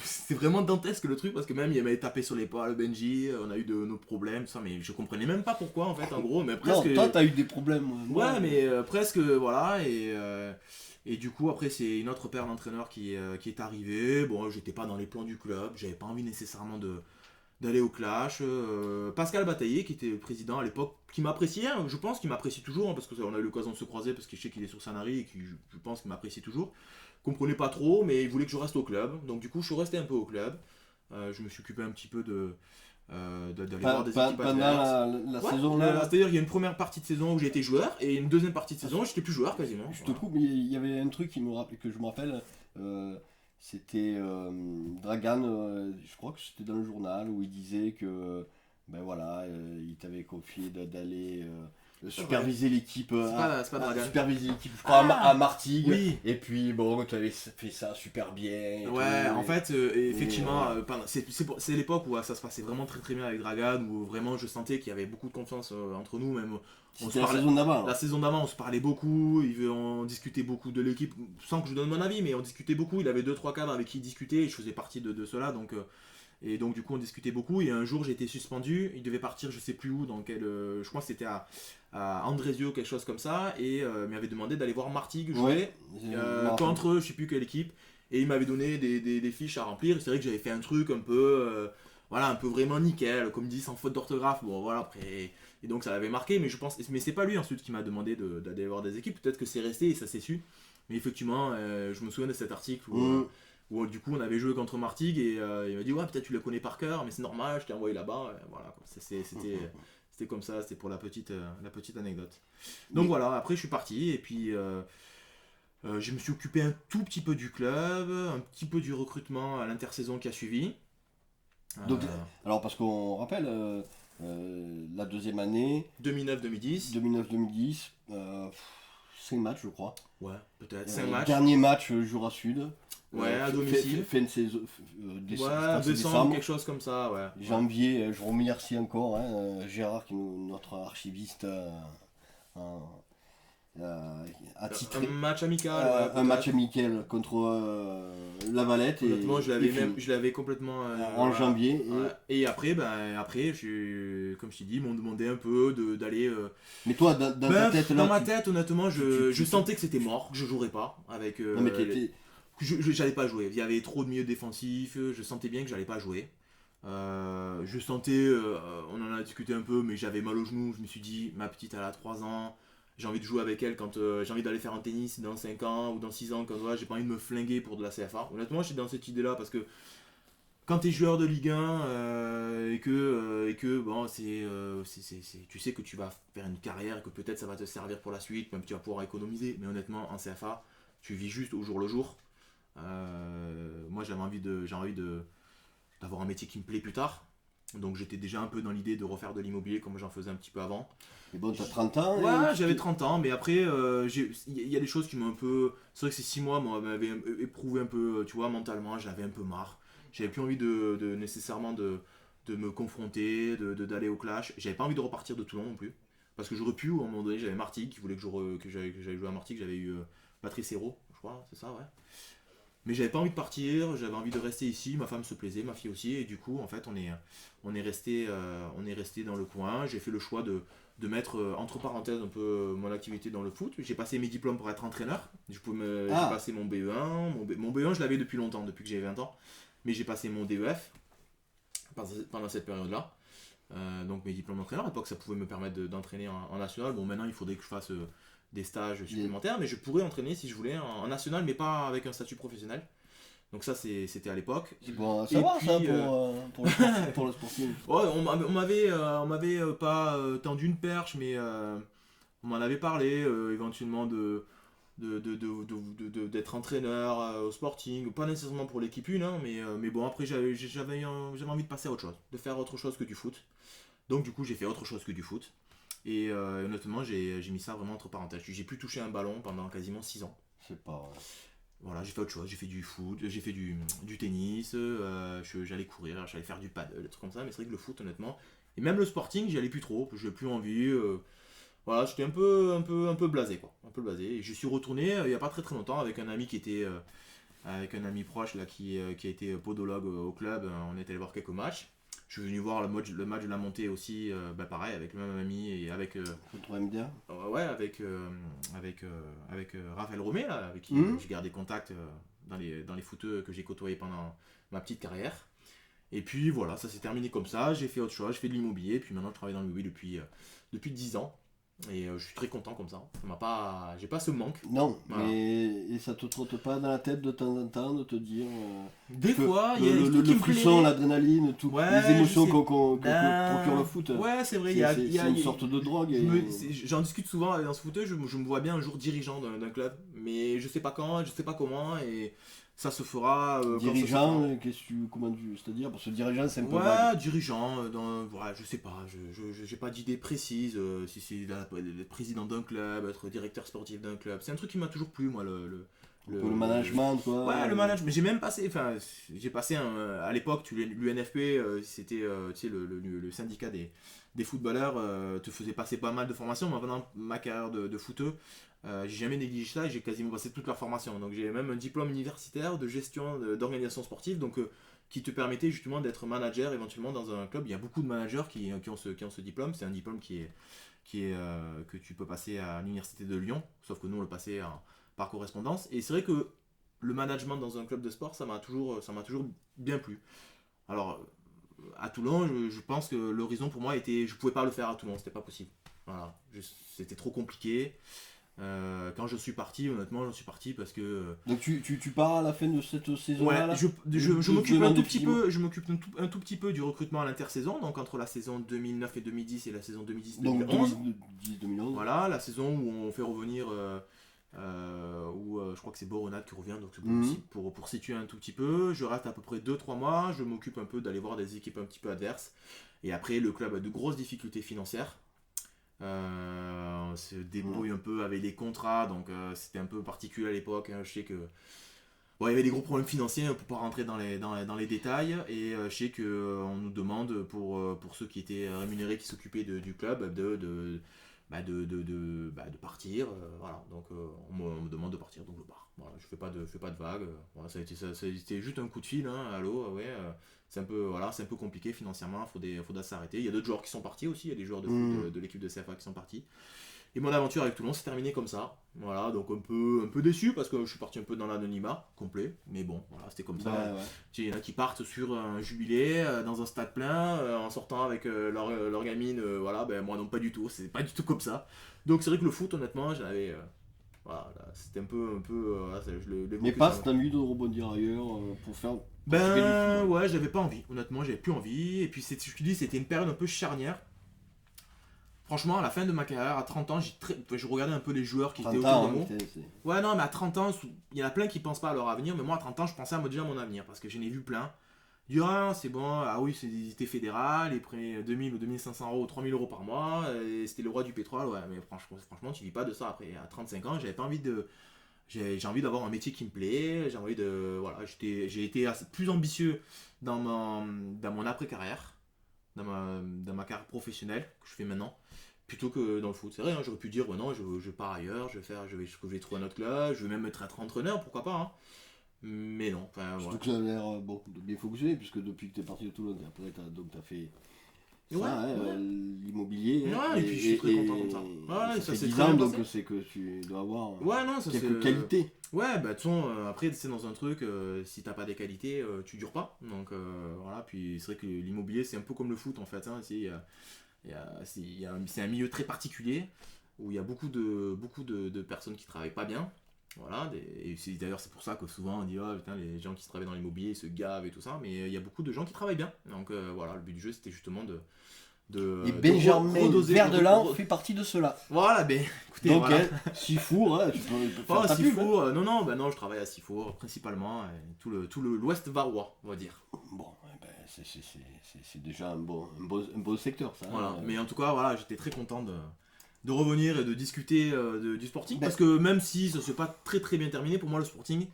C'était vraiment dantesque le truc, parce que même il m'avait tapé sur l'épaule, Benji, on a eu de nos problèmes, tout ça, mais je comprenais même pas pourquoi en fait, en gros, mais presque... Non, toi t'as eu des problèmes. Mais presque, voilà, et du coup après c'est une autre paire d'entraîneurs qui est arrivée. Bon, j'étais pas dans les plans du club, j'avais pas envie nécessairement d'aller au clash. Pascal Bataillé, qui était le président à l'époque, qui m'appréciait, hein, je pense qu'il m'apprécie toujours, hein, parce qu'on a eu l'occasion de se croiser, parce que je sais qu'il est sur Sanary et que je pense qu'il m'apprécie toujours. Comprenais pas trop, mais il voulait que je reste au club, donc du coup je suis resté un peu au club. Je me suis occupé un petit peu d'aller voir des équipes pendant la saison là. C'est-à-dire qu'il y a une première partie de saison où j'ai été joueur et une deuxième partie de saison où j'étais plus joueur quasiment. Je te trouve, mais il y avait un truc que je me rappelle, c'était Dragan, je crois que c'était dans le journal où il disait que il t'avait confié d'aller superviser l'équipe, superviser l'équipe, je crois, à Martigues. Oui. Et puis bon, tu avais fait ça super bien. En fait, effectivement, c'est l'époque où ça se passait vraiment très très bien avec Dragan, où vraiment je sentais qu'il y avait beaucoup de confiance entre nous, même. C'était la saison d'avant. La saison d'avant, on se parlait beaucoup, on discutait beaucoup de l'équipe, sans que je donne mon avis, mais on discutait beaucoup. Il avait 2-3 cadres avec qui il discutait, et je faisais partie de cela, donc. Et donc du coup on discutait beaucoup, et un jour j'ai été suspendu, il devait partir je sais plus où, je crois que c'était à Andrézieux, quelque chose comme ça, et il m'avait demandé d'aller voir Martigues jouer contre je sais plus quelle équipe, et il m'avait donné des fiches à remplir. C'est vrai que j'avais fait un truc un peu un peu vraiment nickel, comme dit, sans faute d'orthographe, bon voilà, après, et donc ça l'avait marqué, mais c'est pas lui ensuite qui m'a demandé d'aller voir des équipes, peut-être que c'est resté et ça s'est su, mais effectivement je me souviens de cet article où où du coup on avait joué contre Martigues et il m'a dit ouais peut-être tu le connais par cœur mais c'est normal, je t'ai envoyé là-bas, voilà quoi. C'était comme ça, c'était pour la petite anecdote. Donc voilà, après je suis parti et puis je me suis occupé un tout petit peu du club, un petit peu du recrutement à l'intersaison qui a suivi. Donc, alors parce qu'on rappelle, la deuxième année... 2009-2010. 2009-2010, 5 matchs je crois. Ouais, peut-être 5 matchs. Dernier match, Jura Sud. Ouais, à domicile. Fin de saison. Décembre, quelque chose comme ça, ouais. Janvier, je remercie encore Gérard, qui est notre archiviste, a titré. Un match amical. Un match amical contre La Valette. Honnêtement, je l'avais complètement. En janvier. Et après, comme je t'ai dit, ils m'ont demandé un peu d'aller. Mais toi, dans ta tête, dans ma tête, honnêtement, je sentais que c'était mort, que je jouerais pas avec. Non, mais j'allais pas jouer. Il y avait trop de milieux défensifs. Je sentais bien que j'allais pas jouer. Je sentais, on en a discuté un peu, mais j'avais mal au genou. Je me suis dit, ma petite, elle a 3 ans. J'ai envie de jouer avec elle quand j'ai envie d'aller faire un tennis dans 5 ans ou dans 6 ans. Quand j'ai pas envie de me flinguer pour de la CFA. Honnêtement, j'étais dans cette idée-là parce que quand tu es joueur de Ligue 1 et que bon, tu sais que tu vas faire une carrière et que peut-être ça va te servir pour la suite, même tu vas pouvoir économiser. Mais honnêtement, en CFA, tu vis juste au jour le jour. Moi, j'avais envie d'avoir un métier qui me plaît plus tard. Donc j'étais déjà un peu dans l'idée de refaire de l'immobilier comme j'en faisais un petit peu avant. Mais bon, t'as 30 ans. Ouais, j'avais 30 ans, mais après, il y a des choses qui m'ont un peu... C'est vrai que ces 6 mois m'avaient éprouvé un peu, tu vois, mentalement, j'avais un peu marre. J'avais plus envie nécessairement de me confronter, d'aller au clash. J'avais pas envie de repartir de Toulon non plus. Parce que j'aurais pu, à un moment donné, j'avais Martigues qui voulait que j'aille jouer à Martigues, j'avais eu Patrice Hérault, je crois, c'est ça, ouais. Mais j'avais pas envie de partir, j'avais envie de rester ici, ma femme se plaisait, ma fille aussi, et du coup, en fait, on est resté dans le coin. J'ai fait le choix de mettre entre parenthèses un peu mon activité dans le foot. J'ai passé mes diplômes pour être entraîneur. J'ai passé mon BE1. Mon BE1, je l'avais depuis longtemps, depuis que j'avais 20 ans. Mais j'ai passé mon DEF pendant cette période-là. Donc mes diplômes d'entraîneur, à l'époque, ça pouvait me permettre d'entraîner en national. Bon, maintenant, il faudrait que je fasse des stages supplémentaires, mais je pourrais entraîner si je voulais en national, mais pas avec un statut professionnel. Donc ça, c'était à l'époque. C'est bon à savoir, puis, ça, pour le sportif. Ouais, on m'avait pas tendu une perche, mais on m'en avait parlé éventuellement d'être entraîneur au Sporting, pas nécessairement pour l'équipe 1, hein, mais bon, après j'avais envie de passer à autre chose, de faire autre chose que du foot. Donc du coup, j'ai fait autre chose que du foot. Et honnêtement, j'ai mis ça vraiment entre parenthèses. J'ai plus touché un ballon pendant quasiment 6 ans. C'est pas... Voilà, j'ai fait autre chose, j'ai fait du foot, j'ai fait du tennis, j'allais courir, j'allais faire du paddle, des trucs comme ça, mais c'est vrai que le foot, honnêtement, et même le sporting, j'y allais plus trop, j'avais plus envie, voilà, j'étais un peu blasé, quoi, un peu blasé, et je suis retourné il y a pas très longtemps avec un ami avec un ami proche là qui a été podologue au club, on est allé voir quelques matchs. Je suis venu voir le match de la montée aussi, pareil, avec le même ami et avec... ouais, avec Raphaël Romé, là, avec qui j'ai gardé contact dans les footeux que j'ai côtoyés pendant ma petite carrière. Et puis voilà, ça s'est terminé comme ça, j'ai fait autre chose, j'ai fait de l'immobilier, et puis maintenant je travaille dans l'immobilier depuis 10 ans. Et je suis très content comme ça. J'ai pas ce manque. Non, voilà. Et ça te trotte pas dans la tête de temps en temps de te dire. Des fois, il y a le frisson, l'adrénaline, les émotions qu'on procure le foot. Ouais, c'est vrai. C'est une sorte de drogue. J'en discute souvent dans ce fauteuil. Je me vois bien un jour dirigeant d'un club, mais je sais pas quand, je sais pas comment. Et ça se fera. Dirigeant, c'est-à-dire, parce que dirigeant, c'est un peu. Ouais, dirigeant, voilà, je sais pas, j'ai pas d'idée précise, si c'est être président d'un club, être directeur sportif d'un club. C'est un truc qui m'a toujours plu, moi, le management, quoi. Ouais, le management. Mais j'ai même passé, à l'époque, l'UNFP, c'était, tu sais, le syndicat des footballeurs, te faisait passer pas mal de formations. Moi, pendant ma carrière de footeux, j'ai jamais négligé ça et j'ai quasiment passé toute leur formation. Donc j'ai même un diplôme universitaire de gestion d'organisation sportive, donc qui te permettait justement d'être manager éventuellement dans un club. Il y a beaucoup de managers qui ont ce diplôme. C'est un diplôme que tu peux passer à l'université de Lyon, sauf que nous on le passait par correspondance. Et c'est vrai que le management dans un club de sport, ça m'a toujours bien plu. Alors à Toulon, je pense que l'horizon pour moi était, je pouvais pas le faire à Toulon, c'était pas possible. Voilà, c'était trop compliqué. Quand je suis parti, honnêtement, j'en suis parti parce que. Donc tu pars à la fin de cette saison-là. Ouais, je m'occupe un tout petit peu. Je m'occupe un tout petit peu du recrutement à l'intersaison, donc entre la saison 2009 et 2010 et la saison 2010-2011. Donc 2010-2011. Voilà, la saison où on fait revenir. Je crois que c'est Boronat qui revient, donc pour situer un tout petit peu, je reste à peu près 2-3 mois, je m'occupe un peu d'aller voir des équipes un petit peu adverses, et après le club a de grosses difficultés financières, on se débrouille un peu avec les contrats, donc c'était un peu particulier à l'époque, je sais que il y avait des gros problèmes financiers, on ne peut pas rentrer dans les détails, et je sais qu'on nous demande pour ceux qui étaient rémunérés, qui s'occupaient du club, de partir, voilà, donc on me demande de partir, donc je pars. Voilà, je fais pas de vagues, voilà, ça a été juste un coup de fil, hein, allô, ouais, c'est un peu compliqué financièrement, faudra s'arrêter. Il y a d'autres joueurs qui sont partis aussi, il y a des joueurs de foot de l'équipe de CFA qui sont partis. Et mon aventure avec Toulon s'est terminée comme ça, voilà, donc un peu déçu parce que je suis parti un peu dans l'anonymat complet, mais bon, voilà, c'était comme ça. Ouais. Il y en a qui partent sur un jubilé dans un stade plein en sortant avec leur gamine, voilà, moi non, pas du tout, c'est pas du tout comme ça. Donc c'est vrai que le foot, honnêtement, j'avais voilà, c'était un peu mais pas si t'as envie de rebondir ailleurs pour faire ouais, j'avais pas envie, honnêtement, j'avais plus envie, et puis je te dis, c'était une période un peu charnière. Franchement, à la fin de ma carrière, à 30 ans, je regardais un peu les joueurs qui étaient autour de moi. Ouais, non, mais à 30 ans, il y en a plein qui pensent pas à leur avenir, mais moi, à 30 ans, je pensais déjà à mon avenir, parce que j'en ai vu plein. C'est bon, ah oui, c'était fédéral, ils prenaient 2000 ou 2500 euros ou 3000 euros par mois, et c'était le roi du pétrole, ouais, mais franchement, tu vis pas de ça après. À 35 ans, j'avais pas envie de. J'ai envie d'avoir un métier qui me plaît, j'ai envie de. Voilà, j'ai été plus ambitieux dans mon après-carrière, dans ma carrière professionnelle que je fais maintenant, plutôt que dans le foot. C'est vrai, hein, j'aurais pu dire, non, je pars ailleurs, je vais trouver un autre club, je vais même être entraîneur, pourquoi pas, hein. Mais non. Surtout que ça a l'air de bien fonctionner, puisque depuis que tu es parti de Toulon, après t'as fait l'immobilier. Ouais, et puis je suis très content comme ça. Ouais, ça fait 10 ans, donc c'est que tu dois avoir quelques qualités. Ouais, de toute façon, après, c'est dans un truc, si t'as pas des qualités, tu dures pas. Donc voilà, puis c'est vrai que l'immobilier, c'est un peu comme le foot en fait. Hein, c'est un milieu très particulier où il y a beaucoup de personnes qui travaillent pas bien. Voilà, et d'ailleurs c'est pour ça que souvent on dit putain, les gens qui travaillent dans l'immobilier se gavent et tout ça, mais il y a beaucoup de gens qui travaillent bien. Donc voilà, le but du jeu c'était justement et Benjamin Verdelan fait partie de cela. Voilà, écoutez, donc voilà. Sifour, tu peux faire ta Sifour, non, je travaille à Sifour principalement, tout l'ouest varois, on va dire. Bon, c'est déjà un bon secteur ça. Voilà, mais en tout cas voilà, j'étais très content de revenir et de discuter du Sporting, parce que même si ça ne s'est pas très très bien terminé, pour moi le Sporting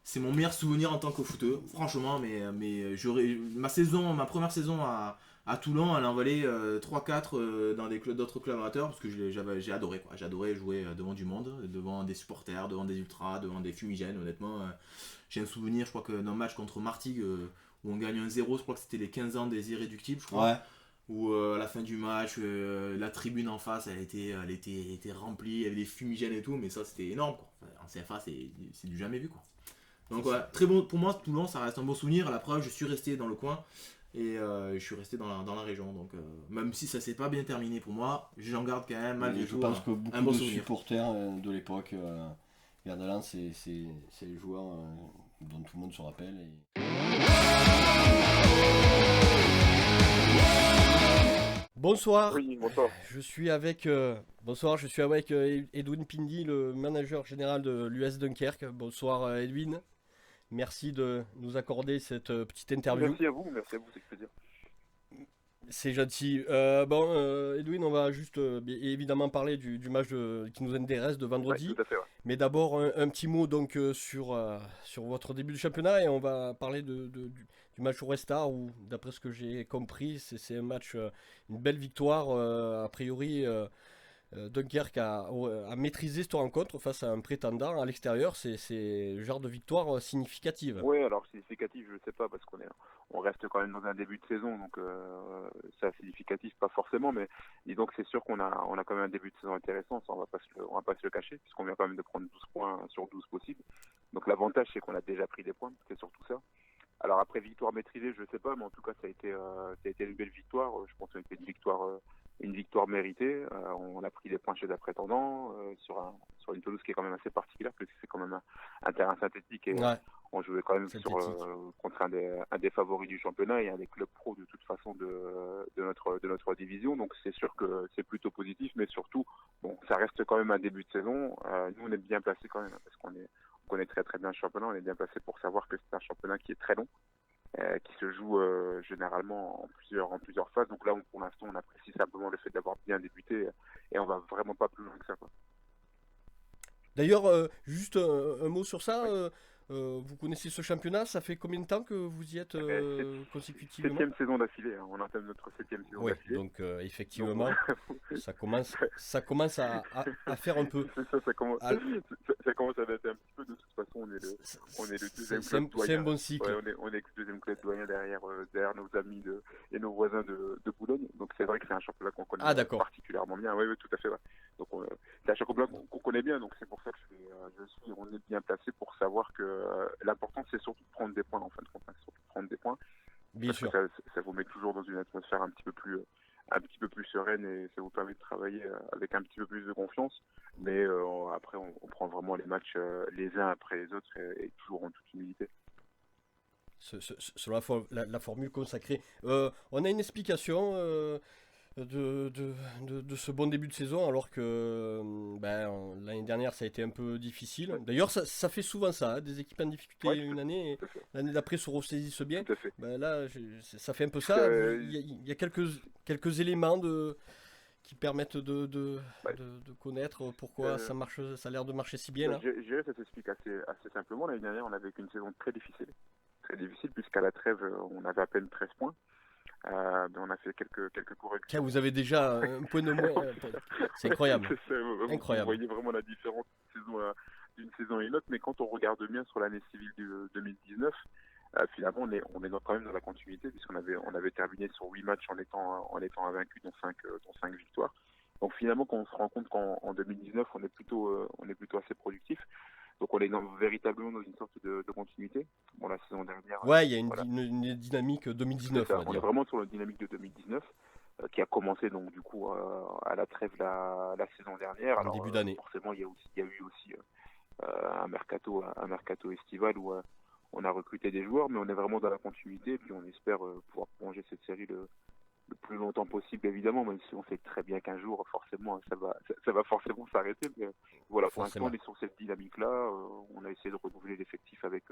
c'est mon meilleur souvenir en tant que footeux, franchement, mais ma première saison à Toulon, elle en valait 3-4 dans d'autres clubs amateurs, parce que j'ai adoré quoi. J'ai adoré jouer devant du monde, devant des supporters, devant des ultras, devant des fumigènes, honnêtement. J'ai un souvenir, je crois que d'un match contre Martigues où on gagne 1-0, je crois que c'était les 15 ans des Irréductibles, je crois. Ouais. Où à la fin du match, la tribune en face, elle était remplie, il y avait des fumigènes et tout, mais ça c'était énorme quoi. Enfin, en CFA, c'est du jamais vu quoi. Donc voilà, très bon pour moi, Toulon, ça reste un bon souvenir. À la preuve, je suis resté dans le coin et je suis resté dans la région. Donc même si ça s'est pas bien terminé pour moi, j'en garde quand même malgré tout. Je pense que beaucoup de supporters de l'époque, Verdelan, c'est les joueurs dont tout le monde se rappelle. Bonsoir. Oui, bonsoir. Je suis avec Edwin Pindy, le manager général de l'US Dunkerque. Bonsoir Edwin. Merci de nous accorder cette petite interview. Merci à vous, c'est plaisir. C'est gentil. Edwin, on va juste évidemment parler du match qui nous intéresse de vendredi. Ouais, tout à fait, ouais. Mais d'abord un petit mot donc sur votre début de championnat, et on va parler du match au Restart où, d'après ce que j'ai compris, c'est un match, une belle victoire. A priori, Dunkerque a maîtrisé cette rencontre face à un prétendant à l'extérieur. C'est le genre de victoire significative. Oui, alors significative, je ne sais pas, parce qu'on reste quand même dans un début de saison, donc ça significatif pas forcément, mais disons que c'est sûr qu'on a quand même un début de saison intéressant, ça on va pas se le cacher, puisqu'on vient quand même de prendre 12 points sur 12 possibles. Donc l'avantage c'est qu'on a déjà pris des points, c'est surtout ça. Alors après victoire maîtrisée, je sais pas, mais en tout cas ça a été une belle victoire. Je pense que c'était une victoire une victoire méritée. On a pris des points chez les prétendants sur une pelouse qui est quand même assez particulière, parce que c'est quand même un terrain synthétique et on jouait quand même contre un des favoris du championnat et un des clubs pro de toute façon de notre division. Donc c'est sûr que c'est plutôt positif, mais surtout, bon, ça reste quand même un début de saison. Nous, on est bien placés quand même, parce qu'on connaît très très bien le championnat. On est bien placé pour savoir que c'est un championnat qui est très long, qui se joue généralement en plusieurs phases. Donc là, pour l'instant, on apprécie simplement le fait d'avoir bien débuté et on va vraiment pas plus loin que ça, quoi. D'ailleurs, juste un mot sur ça. Vous connaissez ce championnat, ça fait combien de temps que vous y êtes consécutivement? 7e saison d'affilée, on entame notre 7e saison d'affilée. Donc effectivement, ça commence à faire un peu. Ça commence à dater un petit peu. De toute façon, on est le deuxième club doyen. C'est un bon cycle. Ouais, on est le deuxième club doyen derrière nos amis et nos voisins de Boulogne. Donc c'est vrai que c'est un championnat qu'on connaît particulièrement bien. Oui, tout à fait. Ouais. Donc c'est un championnat qu'on connaît bien. Donc c'est pour ça que on est bien placé pour savoir que l'important c'est surtout de prendre des points en fin de compte. Surtout de prendre des points. Bien sûr. Ça vous met toujours dans une atmosphère un petit peu plus sereine et ça vous permet de travailler avec un petit peu plus de confiance. Mais après, on prend vraiment les matchs les uns après les autres et toujours en toute humilité. Sur la formule consacrée. On a une explication de ce bon début de saison, alors que l'année dernière ça a été un peu difficile. D'ailleurs, ça fait souvent ça, des équipes en difficulté une année, et l'année d'après se ressaisissent bien. Là, ça fait un peu ça. Il y a quelques éléments qui permettent de connaître pourquoi ça a l'air de marcher si bien. Là. Je dirais que ça s'explique assez simplement. L'année dernière, on avait une saison très difficile puisqu'à la trêve, on avait à peine 13 points. On a fait quelques corrections. Vous avez déjà un point de moins. C'est incroyable. Vous voyez vraiment la différence d'une saison à une autre, mais quand on regarde bien sur l'année civile de 2019, finalement on est quand même dans la continuité, puisqu'on avait terminé sur 8 matchs en étant invaincu, dont 5 victoires. Donc finalement, quand on se rend compte qu'en 2019 on est plutôt assez productif. Donc on est véritablement dans une sorte de continuité. Bon, la saison dernière... il y a une dynamique 2019. On est vraiment sur la dynamique de 2019, qui a commencé donc du coup à la trêve la saison dernière. En début d'année. Forcément, il y a eu aussi un mercato estival où on a recruté des joueurs, mais on est vraiment dans la continuité. Et puis on espère pouvoir prolonger cette série le plus longtemps possible, évidemment, même si on sait très bien qu'un jour, forcément, ça va forcément s'arrêter. Mais voilà, pour l'instant, on est sur cette dynamique-là. On a essayé de renouveler l'effectif avec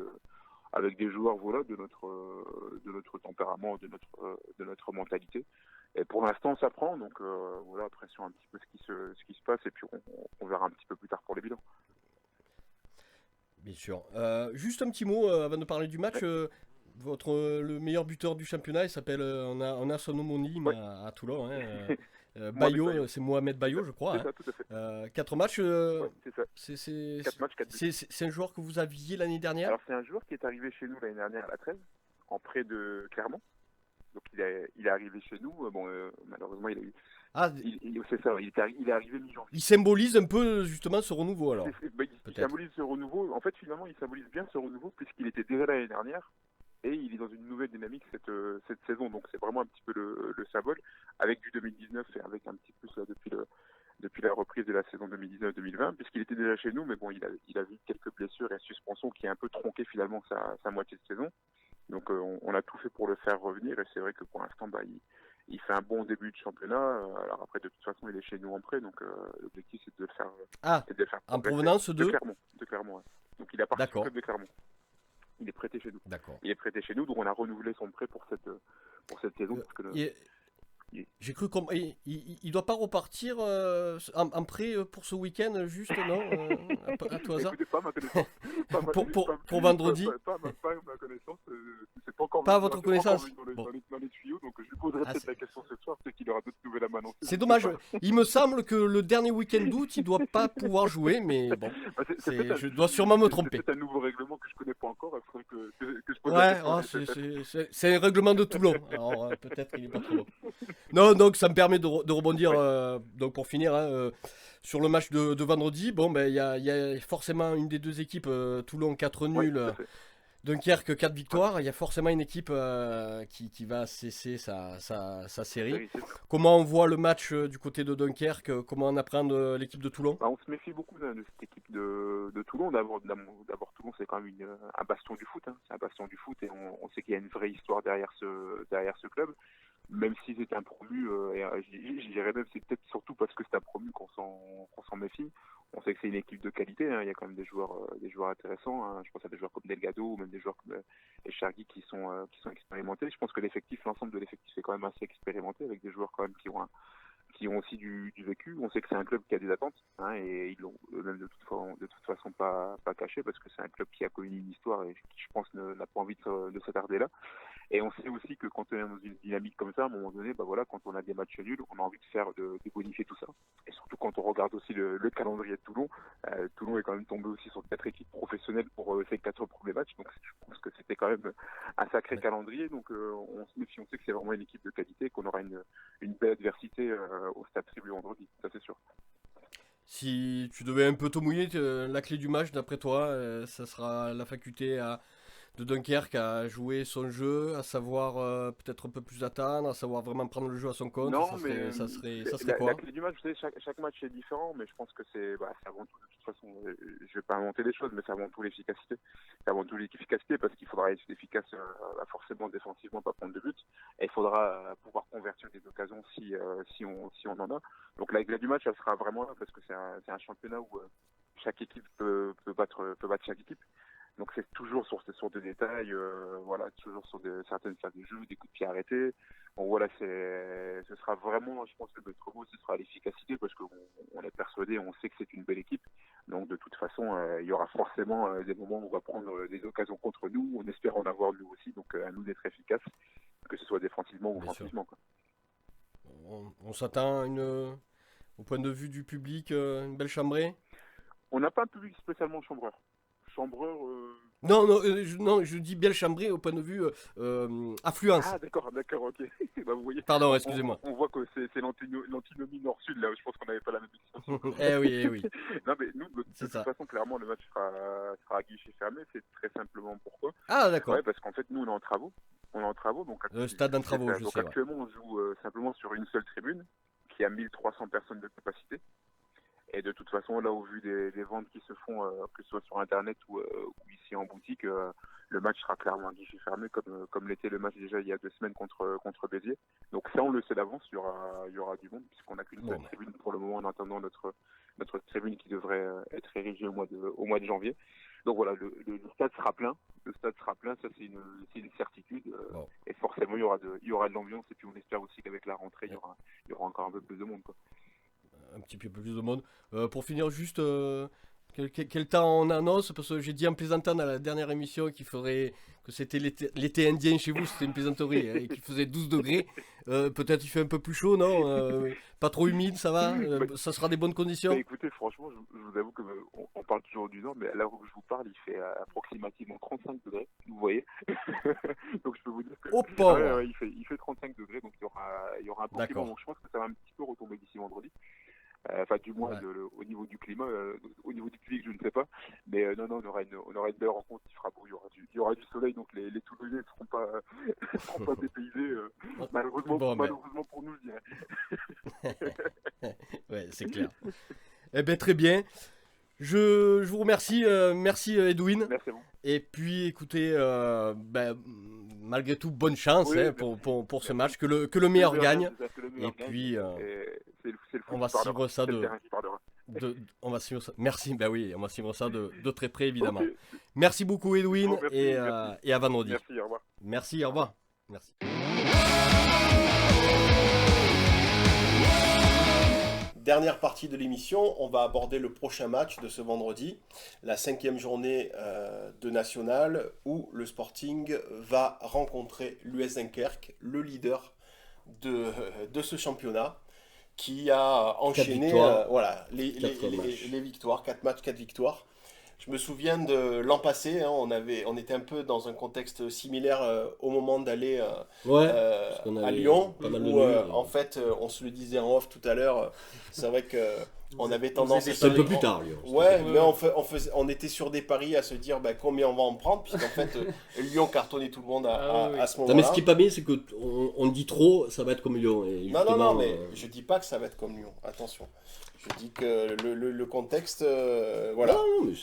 des joueurs, de notre tempérament, de notre mentalité. Et pour l'instant, ça prend. Donc pression un petit peu ce qui se passe, et puis on verra un petit peu plus tard pour les bilans. Bien sûr. Juste un petit mot avant de parler du match. Le meilleur buteur du championnat, il s'appelle, on a son homonyme à Toulon, Bayo, c'est Mohamed Bayo, je crois. C'est ça, tout à fait. 4 matchs. C'est ça. 4 matchs, 4 buts. C'est un joueur que vous aviez l'année dernière. Alors c'est un joueur qui est arrivé chez nous l'année dernière à la trêve, en prêt de Clermont. Donc il est arrivé chez nous. Malheureusement il a eu. C'est ça. Il est arrivé mi-janvier. Il symbolise un peu justement ce renouveau alors. Il symbolise ce renouveau. En fait, finalement, il symbolise bien ce renouveau puisqu'il était déjà l'année dernière. Et il est dans une nouvelle dynamique cette saison, donc c'est vraiment un petit peu le symbole, avec du 2019 et avec un petit plus là depuis la reprise de la saison 2019-2020, puisqu'il était déjà chez nous, mais bon, il a vu quelques blessures et suspension qui a un peu tronqué finalement sa moitié de saison. Donc on a tout fait pour le faire revenir, et c'est vrai que pour l'instant, il fait un bon début de championnat. Alors après, de toute façon, il est chez nous en prêt, donc l'objectif c'est de le faire. En provenance de Clermont. Ouais. Donc il a parti au club de Clermont. Il est prêté chez nous. D'accord. Il est prêté chez nous, donc on a renouvelé son prêt pour cette saison. Parce que j'ai cru qu'il doit pas repartir en prêt pour ce week-end, juste, non à tout hasard. Écoutez, pas ma connaissance. Pour vendredi. Pas ma connaissance. C'est pas encore pas à votre connaissance. Dans les tuyaux, donc je lui poserai peut-être la question ce soir, peut-être qu'il aura d'autres nouvelles à m'annoncer. C'est dommage. Il me semble que le dernier week-end d'août, il doit pas pouvoir jouer, mais bon. Je dois sûrement me tromper. C'est un nouveau règlement que je connais pas encore. Il faudrait que je pose la question. C'est un règlement de Toulon. Alors peut-être qu'il est pas trop long. Non, donc ça me permet de rebondir, donc pour finir, sur le match de vendredi. Bon, il y a forcément une des deux équipes, Toulon 4 nuls, Dunkerque, 4 victoires, il y a forcément une équipe qui va cesser sa série. Comment on voit le match du côté de Dunkerque? Comment on appréhende l'équipe de Toulon? On se méfie beaucoup de cette équipe de Toulon. D'abord, Toulon, c'est quand même un bastion du foot. Hein. C'est un bastion du foot et on sait qu'il y a une vraie histoire derrière ce club. Même si c'est un promu, je dirais même c'est peut-être surtout parce que c'est un promu qu'on s'en méfie. On sait que c'est une équipe de qualité, hein. Il y a quand même des joueurs intéressants. Hein. Je pense à des joueurs comme Delgado ou même des joueurs comme Echargui qui sont expérimentés. Je pense que l'ensemble de l'effectif est quand même assez expérimenté avec des joueurs quand même qui ont aussi du vécu. On sait que c'est un club qui a des attentes, hein, et ils l'ont même de toute façon pas caché parce que c'est un club qui a connu une histoire et qui, je pense, n'a pas envie de s'attarder là. Et on sait aussi que quand on est dans une dynamique comme ça, à un moment donné, quand on a des matchs nuls, on a envie de bonifier tout ça. Et surtout quand on regarde aussi le calendrier de Toulon, Toulon est quand même tombé aussi sur 4 équipes professionnelles pour ses 4 premiers matchs. Donc je pense que c'était quand même un sacré calendrier. Donc on se méfie, on sait que c'est vraiment une équipe de qualité, qu'on aura une belle adversité au Stade Tribu vendredi, ça c'est sûr. Si tu devais un peu te mouiller, la clé du match, d'après toi, ça sera la faculté de Dunkerque à jouer son jeu, à savoir peut-être un peu plus attendre, à savoir vraiment prendre le jeu à son compte. Non, ça serait quoi? La clé du match, vous savez, chaque match est différent, mais je pense que c'est avant tout, de toute façon, je vais pas inventer des choses, mais c'est avant tout l'efficacité. C'est avant tout l'efficacité parce qu'il faudra être efficace forcément défensivement, pas prendre de but, et il faudra pouvoir convertir des occasions si on en a. Donc la clé du match, elle sera vraiment là parce que c'est un championnat où chaque équipe peut battre chaque équipe. Donc c'est toujours sur des détails, toujours sur certaines phases de jeu, des coups de pied arrêtés. Bon voilà, ce sera vraiment, je pense que le maître mot, ce sera l'efficacité parce qu'on est persuadé, on sait que c'est une belle équipe. Donc de toute façon, il y aura forcément des moments où on va prendre des occasions contre nous. On espère en avoir nous aussi, donc à nous d'être efficaces, que ce soit défensivement ou offensivement. On s'attend au point de vue du public, une belle chambrée? On n'a pas un public spécialement chambreur. Non, je dis bien chambré au point de vue affluence. Ah d'accord, ok. Vous voyez, pardon, excusez-moi. On voit que c'est l'antinomie nord-sud là, je pense qu'on n'avait pas la même expression. eh oui. Non mais nous, de toute façon, clairement, le match sera à guichet fermé, c'est très simplement pourquoi. Ah d'accord. Ouais, parce qu'en fait, nous, on est en travaux. Donc le stade en travaux, je sais. Actuellement, on joue simplement sur une seule tribune qui a 1300 personnes de capacité. Et de toute façon, là, au vu des ventes qui se font, que ce soit sur Internet ou ici en boutique, le match sera clairement à guichet fermé, comme l'était le match déjà il y a 2 semaines contre Béziers. Donc ça, on le sait d'avance, il y aura du monde, puisqu'on n'a qu'une seule tribune pour le moment, en attendant notre tribune qui devrait être érigée au mois de janvier. Donc voilà, le stade sera plein. Le stade sera plein, ça c'est une certitude. Et forcément, il y aura de l'ambiance. Et puis on espère aussi qu'avec la rentrée, il y aura encore un peu plus de monde, quoi. Un petit peu plus de monde. Pour finir, juste quel temps on annonce? Parce que j'ai dit en plaisantant dans la dernière émission que c'était l'été indien chez vous, c'était une plaisanterie, et qu'il faisait 12 degrés. Peut-être il fait un peu plus chaud, non? Pas trop humide, ça va? Ça sera des bonnes conditions? Écoutez, franchement, je vous avoue qu'on parle toujours du nord, mais là où je vous parle, il fait approximativement 35 degrés, vous voyez. Donc je peux vous dire que il fait 35 degrés, donc il y aura un peu de vent. Donc je pense que ça va un petit peu retomber d'ici vendredi. Enfin, du moins, au niveau du climat, au niveau du public, je ne sais pas. Mais non, on aura une belle rencontre, il fera beau, il y aura du soleil, donc les Toulonnais ne seront pas dépaysés, malheureusement pour nous, je dirais. Ouais, c'est clair. Eh bien, très bien. Je vous remercie. Merci, Edwin. Merci à vous. Et puis, écoutez, malgré tout, bonne chance pour ce match. Que le meilleur gagne. Et puis... on va suivre ça on va suivre ça. Merci, on va suivre ça de très près évidemment. Okay. Merci beaucoup Edwin et à vendredi. Merci, au revoir. Merci, au revoir. Merci. Dernière partie de l'émission, on va aborder le prochain match de ce vendredi, la 5e journée de National, où le Sporting va rencontrer l'US Dunkerque, le leader de ce championnat, qui a enchaîné les victoires, 4 matchs, 4 victoires. Je me souviens de l'an passé, on était un peu dans un contexte similaire au moment d'aller à Lyon, où en fait, on se le disait en off tout à l'heure, c'est vrai on avait tendance à... C'est un peu plus tard, Lyon. Ouais, mais on était sur des paris à se dire combien on va en prendre, puisqu'en fait, Lyon cartonnait tout le monde à ce moment-là. Mais ce qui est pas bien, c'est qu'on dit trop, ça va être comme Lyon. Et non, mais je dis pas que ça va être comme Lyon, attention. Je dis que le contexte, voilà. Non, mais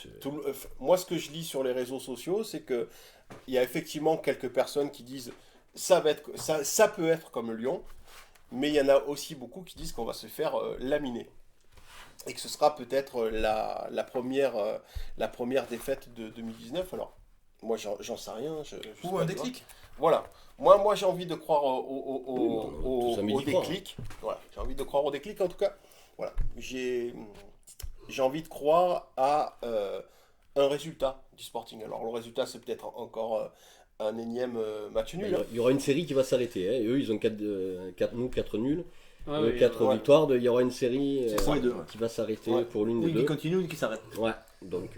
moi, ce que je lis sur les réseaux sociaux, c'est que il y a effectivement quelques personnes qui disent ça peut être comme Lyon, mais il y en a aussi beaucoup qui disent qu'on va se faire laminer. Et que ce sera peut-être la première défaite de 2019. Alors, moi, j'en sais rien. Ou un déclic. Voilà. Moi, j'ai envie de croire au déclic. Voilà. J'ai envie de croire au déclic, en tout cas. Voilà. J'ai envie de croire à un résultat du Sporting. Alors, le résultat, c'est peut-être encore un énième match nul. Il y aura une série qui va s'arrêter. Hein. Et eux, ils ont 4 nuls. 4 ouais. victoires, il y aura une série qui va s'arrêter pour l'une des deux. Une qui continue, une qui s'arrête. Ouais, donc...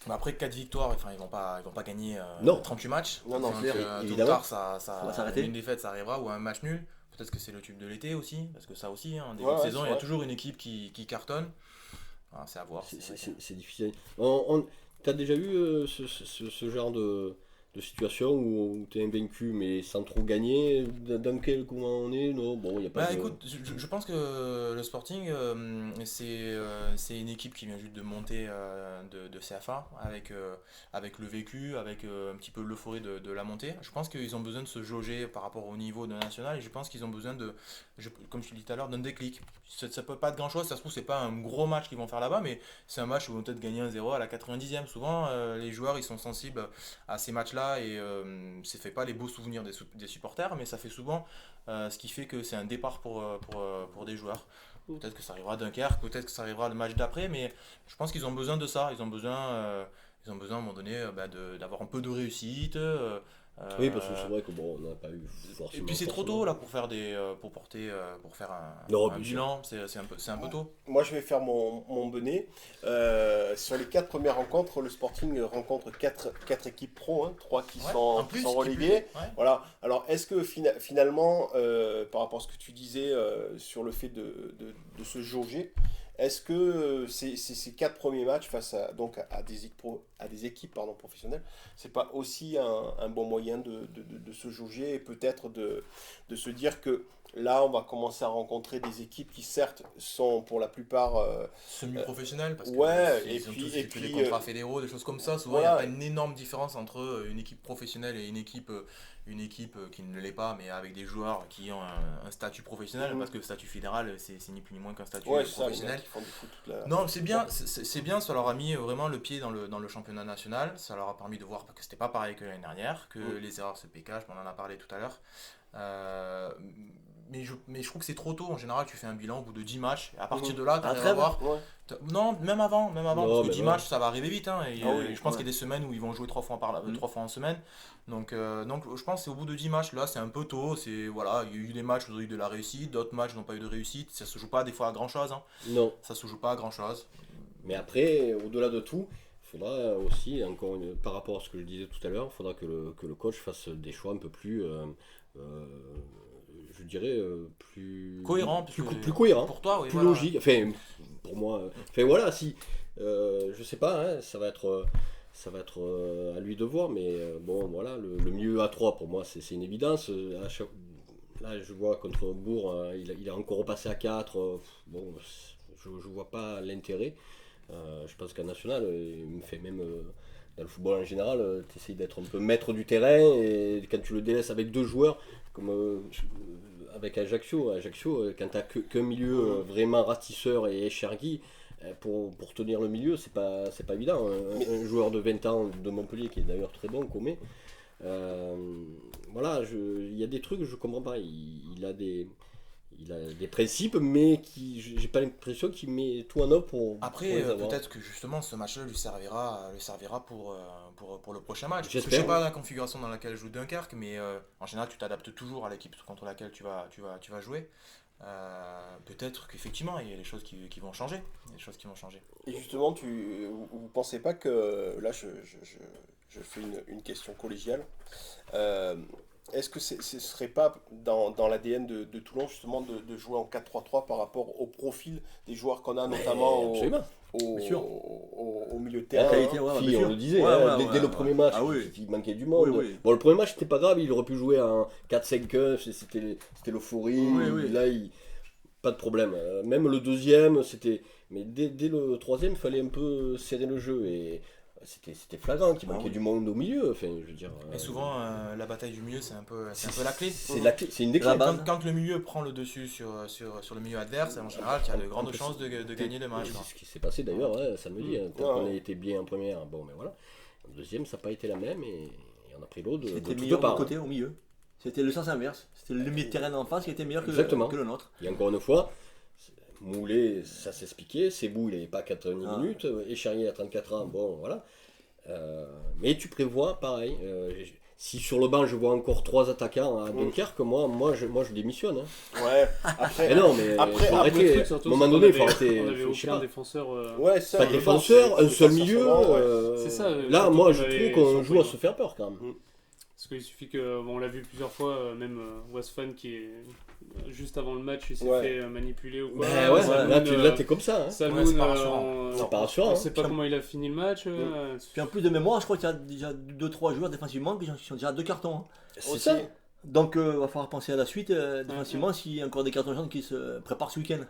Mais après 4 victoires, enfin, ils vont pas gagner 38 matchs. Non, donc, évidemment. Ça va s'arrêter. Une défaite, ça arrivera, ou un match nul. Peut-être que c'est le tube de l'été aussi, parce que ça aussi, en début de saison, il y a toujours une équipe qui cartonne. Voilà, c'est à voir. C'est difficile. T'as déjà eu ce genre de situation où tu es invaincu mais sans trop gagner? Dans quel comment on est? Non, bon, y a pas écoute, je pense que le Sporting, c'est une équipe qui vient juste de monter de CFA avec le vécu, avec un petit peu l'euphorie de la montée. Je pense qu'ils ont besoin de se jauger par rapport au niveau de national, et je pense qu'ils ont besoin comme je te dis tout à l'heure, d'un déclic. Ça peut pas être grand chose, ça se trouve c'est pas un gros match qu'ils vont faire là-bas, mais c'est un match où ils vont peut-être gagner 1-0 à la 90e. Souvent les joueurs ils sont sensibles à ces matchs-là, et ça fait pas les beaux souvenirs des supporters, mais ça fait souvent ce qui fait que c'est un départ pour des joueurs. Peut-être que ça arrivera à Dunkerque, peut-être que ça arrivera le match d'après, mais je pense qu'ils ont besoin de ça. Ils ont besoin à un moment donné d'avoir un peu de réussite. Oui, parce que c'est vrai que on n'a pas eu forcément. Et puis c'est trop tôt là pour faire un bilan. C'est un peu tôt. Moi, je vais faire mon bonnet. Sur les 4 premières rencontres, le Sporting rencontre 4 équipes pro, 3 qui sont reléguées. Voilà. Alors, est-ce que finalement, par rapport à ce que tu disais sur le fait de se jauger, est-ce que ces 4 premiers matchs face à des équipes professionnelles, c'est pas aussi un bon moyen de se jauger, et peut-être de se dire que là on va commencer à rencontrer des équipes qui certes sont pour la plupart semi-professionnelles, parce que ils ont tous des contrats fédéraux, des choses comme ça. Souvent il n'y a pas une énorme différence entre une équipe professionnelle et une équipe qui ne l'est pas, mais avec des joueurs qui ont un statut professionnel, parce que le statut fédéral c'est ni plus ni moins qu'un statut professionnel. Non, c'est bien, ça leur a mis vraiment le pied dans le championnat national. Ça leur a permis de voir que c'était pas pareil que l'année dernière, que les erreurs se pécagent, on en a parlé tout à l'heure. Mais je trouve que c'est trop tôt. En général, tu fais un bilan au bout de 10 matchs. Et à partir de là, tu arrives à voir. Non, même avant. Parce que 10 matchs, ça va arriver vite. Hein, et, je pense qu'il y a des semaines où ils vont jouer 3 fois en semaine. Donc, je pense que c'est au bout de 10 matchs. Là, c'est un peu tôt. Il y a eu des matchs où ils ont eu de la réussite. D'autres matchs n'ont pas eu de réussite. Ça se joue pas des fois à grand chose. Hein. Non. Ça se joue pas à grand chose. Mais après, au-delà de tout, il faudra aussi, par rapport à ce que je disais tout à l'heure, il faudra que le coach fasse des choix un peu plus. Je dirais plus cohérent, plus cohérent, pour toi, oui, plus logique. Enfin, pour moi, voilà, si je sais pas, hein, ça va être à lui de voir, mais bon, voilà, le mieux à 3 pour moi, c'est une évidence. Là, je vois contre Bourg, il a encore repassé à 4. Bon, je vois pas l'intérêt. Je pense qu'en national, il me fait même. Dans le football en général, tu essayes d'être un peu maître du terrain, et quand tu le délaisses avec 2 joueurs, comme avec Ajaccio, quand tu n'as qu'un milieu vraiment ratisseur et Chergui, pour tenir le milieu, c'est pas évident. Un joueur de 20 ans de Montpellier, qui est d'ailleurs très bon, Comé, voilà, il y a des trucs que je comprends pas. Il a des principes, mais j'ai pas l'impression qu'il met tout en œuvre pour. Après, peut-être que justement ce match-là lui servira pour le prochain match. J'espère. Je sais pas la configuration dans laquelle joue Dunkerque, mais en général tu t'adaptes toujours à l'équipe contre laquelle tu vas jouer. Peut-être qu'effectivement il y a des choses qui vont changer. Et justement, vous pensez pas que là je fais une question collégiale. est-ce que ce serait pas dans l'ADN de Toulon justement de jouer en 4-3-3 par rapport au profil des joueurs qu'on a, notamment au milieu de terrain. On le disait, dès le premier match, il manquait du monde. Bon, le premier match, c'était pas grave, il aurait pu jouer en 4-5-1, c'était l'euphorie. Là, pas de problème. Même le deuxième, c'était. Mais dès le troisième, il fallait un peu serrer le jeu. Et c'était flagrant qu'il manquait du monde au milieu. Enfin, je veux dire, mais souvent, la bataille du milieu, c'est un peu la clé. C'est une des clés. Quand le milieu prend le dessus sur le milieu adverse, en général, il y a de grandes chances de gagner le match. C'est ce qui s'est passé d'ailleurs samedi. On a été bien en première. Bon, mais voilà. En deuxième, ça n'a pas été la même. Et on a pris l'autre de C'était meilleur de côté au milieu. C'était le sens inverse. C'était le milieu de terrain en face qui était meilleur que le nôtre. Et encore une fois, Moulet, ça s'expliquait. Sebou, il n'avait pas 90 minutes. Écharrier à 34 ans, bon, voilà. Mais tu prévois, pareil. Si sur le banc, je vois encore 3 attaquants à Dunkerque, moi je démissionne. Hein. Ouais, après. Après, arrêter. À un moment donné, il faut arrêter. On avait aucun défenseur. Pas de défenseur, un seul milieu. C'est ça. Là, moi, je trouve qu'on joue à se faire peur quand même. Parce qu'il suffit que, on l'a vu plusieurs fois, même Wasfan qui est juste avant le match, il s'est fait manipuler ou quoi. Là t'es comme ça. Hein. Saloun, c'est pas rassurant. On sait pas comment il a fini le match. Puis en plus de mémoire, je crois qu'il y a déjà 2-3 joueurs défensivement qui sont déjà 2 cartons. Hein. C'est ça. Donc il va falloir penser à la suite défensivement s'il y a encore des cartons jaunes qui se préparent ce week-end.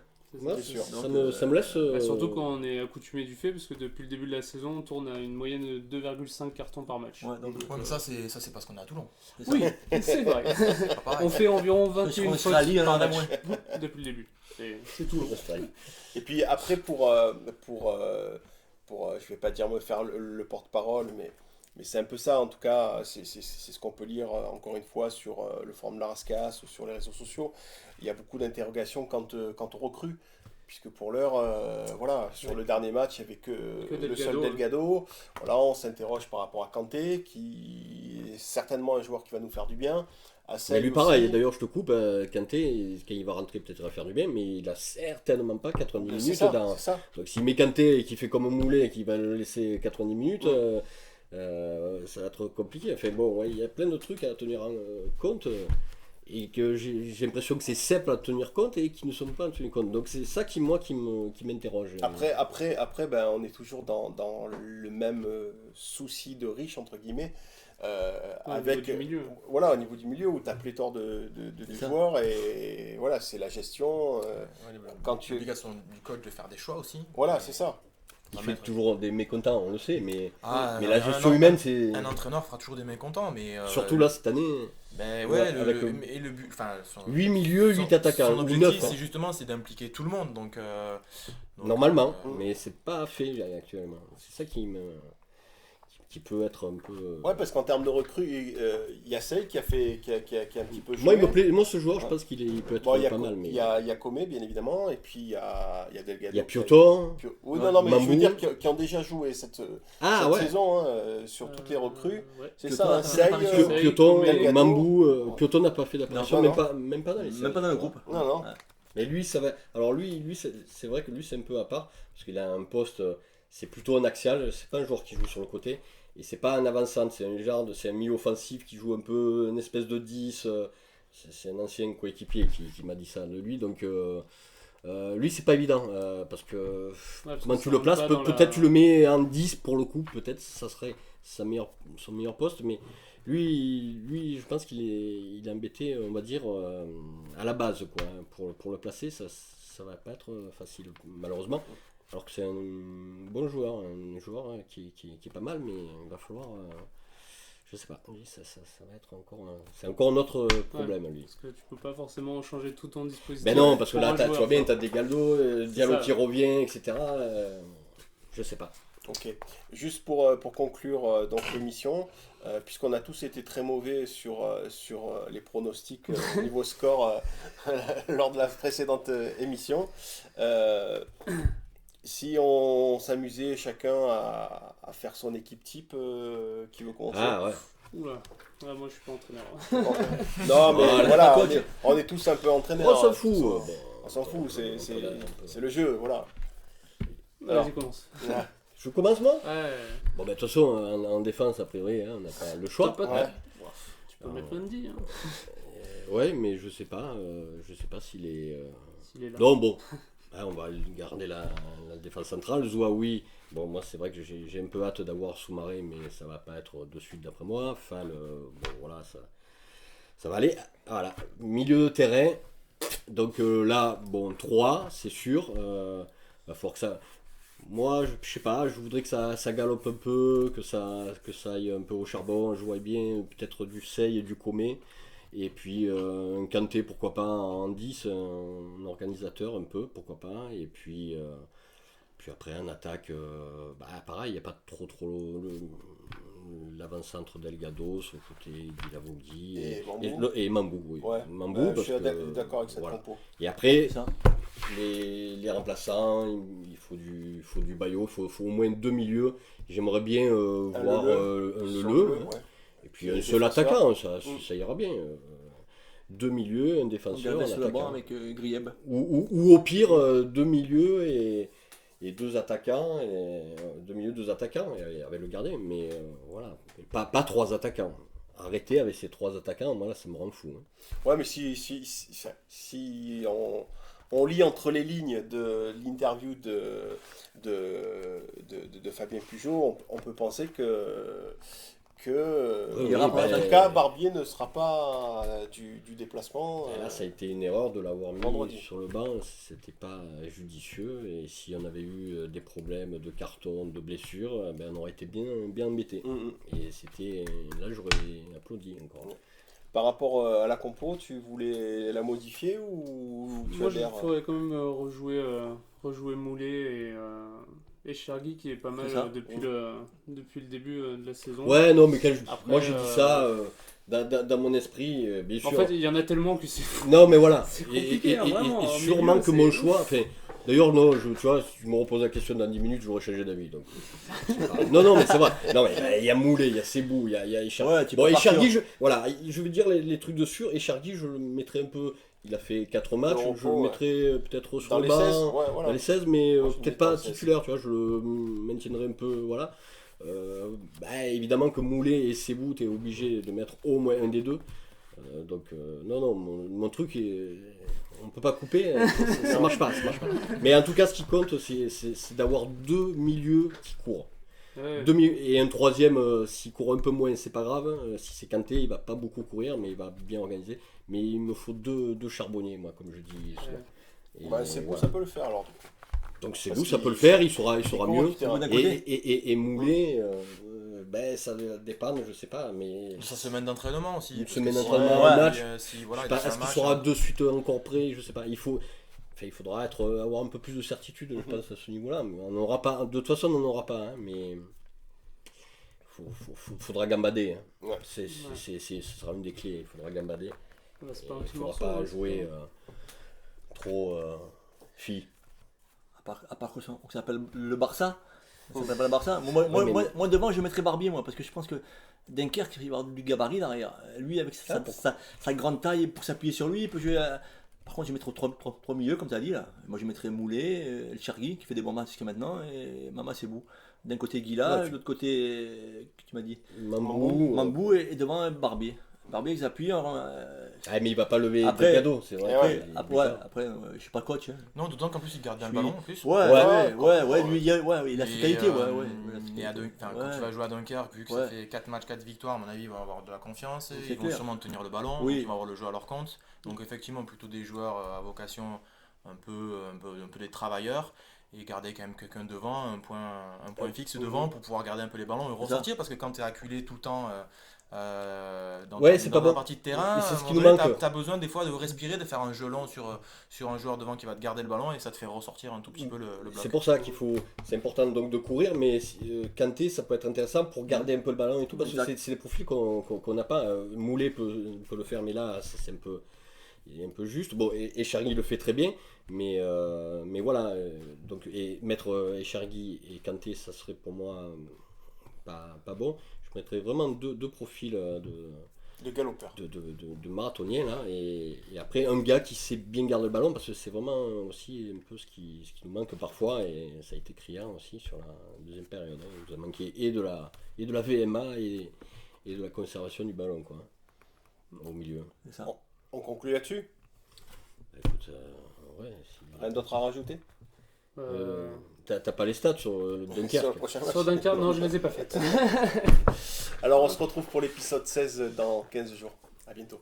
Ouais, sûr. Ça me laisse. Surtout quand on est accoutumé du fait, parce que depuis le début de la saison, on tourne à une moyenne de 2,5 cartons par match. Mais ça c'est parce qu'on est à Toulon. Oui, c'est vrai. On fait environ 21 fautes par match depuis le début. C'est tout. Et puis après, pour je vais pas dire me faire le porte-parole, mais c'est un peu ça en tout cas. C'est ce qu'on peut lire encore une fois sur le forum de la Rascasse ou sur les réseaux sociaux. Il y a beaucoup d'interrogations quant aux recrues, puisque pour l'heure, sur le dernier match, il n'y avait que le seul Delgado. Voilà, on s'interroge par rapport à Kanté, qui est certainement un joueur qui va nous faire du bien. Mais lui pareil, d'ailleurs je te coupe, Kanté, quand il va rentrer peut-être il va faire du bien, mais il a certainement pas 90 minutes dans... Donc s'il met Kanté et qu'il fait comme Moulet et qu'il va le laisser 90 minutes, ça va être compliqué. Enfin bon, il y a plein de trucs à tenir en compte. Et que j'ai l'impression que c'est simple à tenir compte et qui ne sont pas à tenir compte. Donc c'est ça qui m'interroge. Après on est toujours dans le même souci de riche, entre guillemets, avec, au niveau du milieu. Voilà, au niveau du milieu où tu as pléthore de joueurs et voilà, c'est la gestion. L'obligation du coach de faire des choix aussi. Voilà, c'est ça. Il fait toujours des mécontents, on le sait, mais la gestion humaine, c'est... Un entraîneur fera toujours des mécontents, mais... Surtout là, cette année... Ben ouais, le but... 8 milieux, 8 attaquants, son objectif, c'est d'impliquer tout le monde, donc normalement, mais c'est pas fait actuellement. C'est ça qui peut être un peu... Ouais, parce qu'en termes de recrues, il y a celle qui a un petit peu joué. Moi ce joueur, je pense qu'il peut être pas mal. Il y a Comé, bien évidemment, et puis il y a Delgado. Il y a Piotto. Oui, non, mais je veux dire qui ont déjà joué cette saison sur toutes les recrues. C'est ça, Piotto, Mambou. Piotto n'a pas fait d'apparition, même pas dans les séries. Même pas dans le groupe. Non. Mais lui, ça va... Alors lui c'est vrai que lui, c'est un peu à part, parce qu'il a un poste... C'est plutôt un axial, c'est pas un joueur qui joue sur le côté. Et c'est pas un avançant, c'est un milieu offensif qui joue un peu une espèce de 10. C'est un ancien coéquipier qui m'a dit ça de lui. Donc lui c'est pas évident parce que comment tu le places, peut-être tu le mets en 10 pour le coup, peut-être ça serait son meilleur poste. Mais lui je pense qu'il est embêté, on va dire, à la base quoi. Pour le placer, ça va pas être facile malheureusement. Alors que c'est un bon joueur, qui est pas mal, mais il va falloir, je sais pas, ça va être c'est encore un autre problème lui. Parce que tu peux pas forcément changer tout ton dispositif. Ben non, parce que là, tu vois bien, tu as des Galdo, Diallo qui revient, etc. Je sais pas. Ok, juste pour conclure donc l'émission, puisqu'on a tous été très mauvais sur les pronostics niveau score lors de la précédente émission, si on s'amusait chacun à faire son équipe type, qui veut commencer? Ah ouais. Oula, moi je suis pas entraîneur. Non mais voilà, on est tous un peu entraîneurs. On s'en fout. On s'en fout, c'est le jeu, voilà. Vas-y, commence. Je commence moi? Ouais. Bon, de toute façon, en défense, a priori, on n'a pas le choix. peux mettre Mendy. Hein. Ouais, mais je sais pas s'il est là. Non, bon. On va garder la défense centrale. Zouaoui, bon, moi c'est vrai que j'ai un peu hâte d'avoir Soumaré, mais ça va pas être de suite d'après moi. Fall, bon voilà, ça va aller. Voilà, milieu de terrain. Donc là, bon, 3, c'est sûr. Va falloir que ça. Moi, je sais pas, je voudrais que ça galope un peu, que ça aille un peu au charbon. Je vois bien peut-être du Sey et du Comé. Et puis un Kanté, pourquoi pas en 10, un organisateur un peu, pourquoi pas. Et puis après en attaque, pareil, il n'y a pas trop l'avant-centre Delgado, sur le côté Guilavogui et Mambou. Oui. Ouais, Mambou, je suis d'accord avec cette compo. Et après, les remplaçants, il faut du Bayo, il faut au moins 2 milieux. J'aimerais bien voir un Leleu. Et puis un seul attaquant, ça ira bien. 2 milieux, un défenseur, un attaquant. Avec Grieb. Ou au pire, 2 milieux et 2 attaquants. 2 milieux, 2 attaquants avec le gardien. Mais voilà, pas 3 attaquants. Arrêtez avec ces 3 attaquants, moi là ça me rend fou. Hein. Ouais, mais si on lit entre les lignes de l'interview de Fabien Pujol, on peut penser que en tout cas, Barbier ne sera pas du déplacement. Là, ça a été une erreur de l'avoir mis sur le banc. C'était pas judicieux. Et si on avait eu des problèmes de carton, de blessures, on aurait été bien embêté. Et là, j'aurais applaudi encore. Par rapport à la compo, tu voulais la modifier ou tu Moi, il faudrait quand même rejouer Moulet et Chergui qui est pas mal depuis le début de la saison. Ouais, non, mais moi j'ai dit ça dans mon esprit, bien sûr. En fait, il y en a tellement que c'est fou. Non, mais voilà. C'est compliqué, vraiment. Et sûrement que mon choix. Enfin, d'ailleurs, non, tu vois, si tu me reposes la question dans 10 minutes, j'aurais changé d'avis. Donc. Non, mais c'est vrai. Non, mais il y a Moulet, il y a Sebou, il y a Echargui. Bon, Echargui, je vais dire les trucs de sûr. Echargui, je le mettrais un peu. Il a fait 4 matchs, je le mettrais peut-être sur le banc, dans les 16, mais peut-être pas titulaire, tu vois, je le maintiendrai un peu, voilà. Évidemment que Moulet et Sebou, tu es obligé de mettre au moins un des deux. Donc, non, mon truc, on peut pas couper, ça marche pas. Mais en tout cas, ce qui compte, c'est d'avoir 2 milieux qui courent. Ouais. Et un troisième, s'il court un peu moins, c'est pas grave. Si c'est Kanté, il va pas beaucoup courir, mais il va bien organiser. Mais il me faut deux charbonniers, moi, comme je dis. C'est beau, ça peut le faire alors. Donc c'est beau, ça peut le faire, il saura mieux. Et Moulet, ça va dépendre, je sais pas. Mais sa semaine d'entraînement aussi. Une semaine d'entraînement, un match. Est-ce qu'il sera de suite encore prêt? Je sais pas. Il faudra avoir un peu plus de certitude, je pense, à ce niveau-là. Mais on n'aura pas. De toute façon, on n'en aura pas. Mais faudra gambader. Hein. Ouais. Ce sera une des clés. Il faudra gambader. Il ne faudra pas jouer trop fille. À part que ça s'appelle le Barça. Ça s'appelle le Barça. Moi, devant, je mettrais Barbier, moi, parce que je pense que Dunkerque, il va avoir du gabarit derrière. Lui, avec sa grande taille, pour s'appuyer sur lui, il peut jouer. Par contre, je mettrais 3 milieux, comme tu as dit là. Moi, je mettrais Moulet, El Chergui, qui fait des bons matchs jusqu'à maintenant, et Mama Sebou. D'un côté Guila, de l'autre côté, tu m'as dit Mambou, et devant Barbier. Barbier, il s'appuie. Mais il va pas lever des cadeaux, c'est vrai. Après, je suis pas coach. Hein. Non, d'autant qu'en plus, il garde bien le ballon. En plus. Lui, il a ses qualités. Quand tu vas jouer à Dunkerque, vu que ça fait 4 matchs, 4 victoires, à mon avis, ils vont avoir de la confiance. Ils vont sûrement tenir le ballon. Donc ils vont avoir le jeu à leur compte. Donc, effectivement, plutôt des joueurs à vocation un peu des travailleurs. Et garder quand même quelqu'un devant, un point fixe devant pour pouvoir garder un peu les ballons et ressortir. Parce que quand tu es acculé tout le temps. Dans la partie de terrain, tu as besoin des fois de respirer, de faire un jeu long sur un joueur devant qui va te garder le ballon et ça te fait ressortir un tout petit peu le bloc. C'est pour ça c'est important donc de courir, mais Kanté ça peut être intéressant pour garder un peu le ballon et tout, parce que c'est des profils qu'on n'a pas. Moulet peut le faire, mais là il est un peu juste. Bon, et Echargui le fait très bien, mais voilà. Donc, et mettre Echargui et Kanté, ça serait pour moi pas bon. Je mettrais vraiment deux profils de galopeurs, de marathoniens là, et après un gars qui sait bien garder le ballon, parce que c'est vraiment aussi un peu ce qui nous manque parfois, et ça a été criant aussi sur la deuxième période. Il nous a manqué et de la VMA et de la conservation du ballon, quoi. au milieu. C'est ça. On conclut là-dessus. Écoute, ouais. Rien d'autre à rajouter T'as pas les stats sur le Dunkerque Sur Dunkerque, non, je les ai pas faites. Alors on se retrouve pour l'épisode 16 dans 15 jours. À bientôt.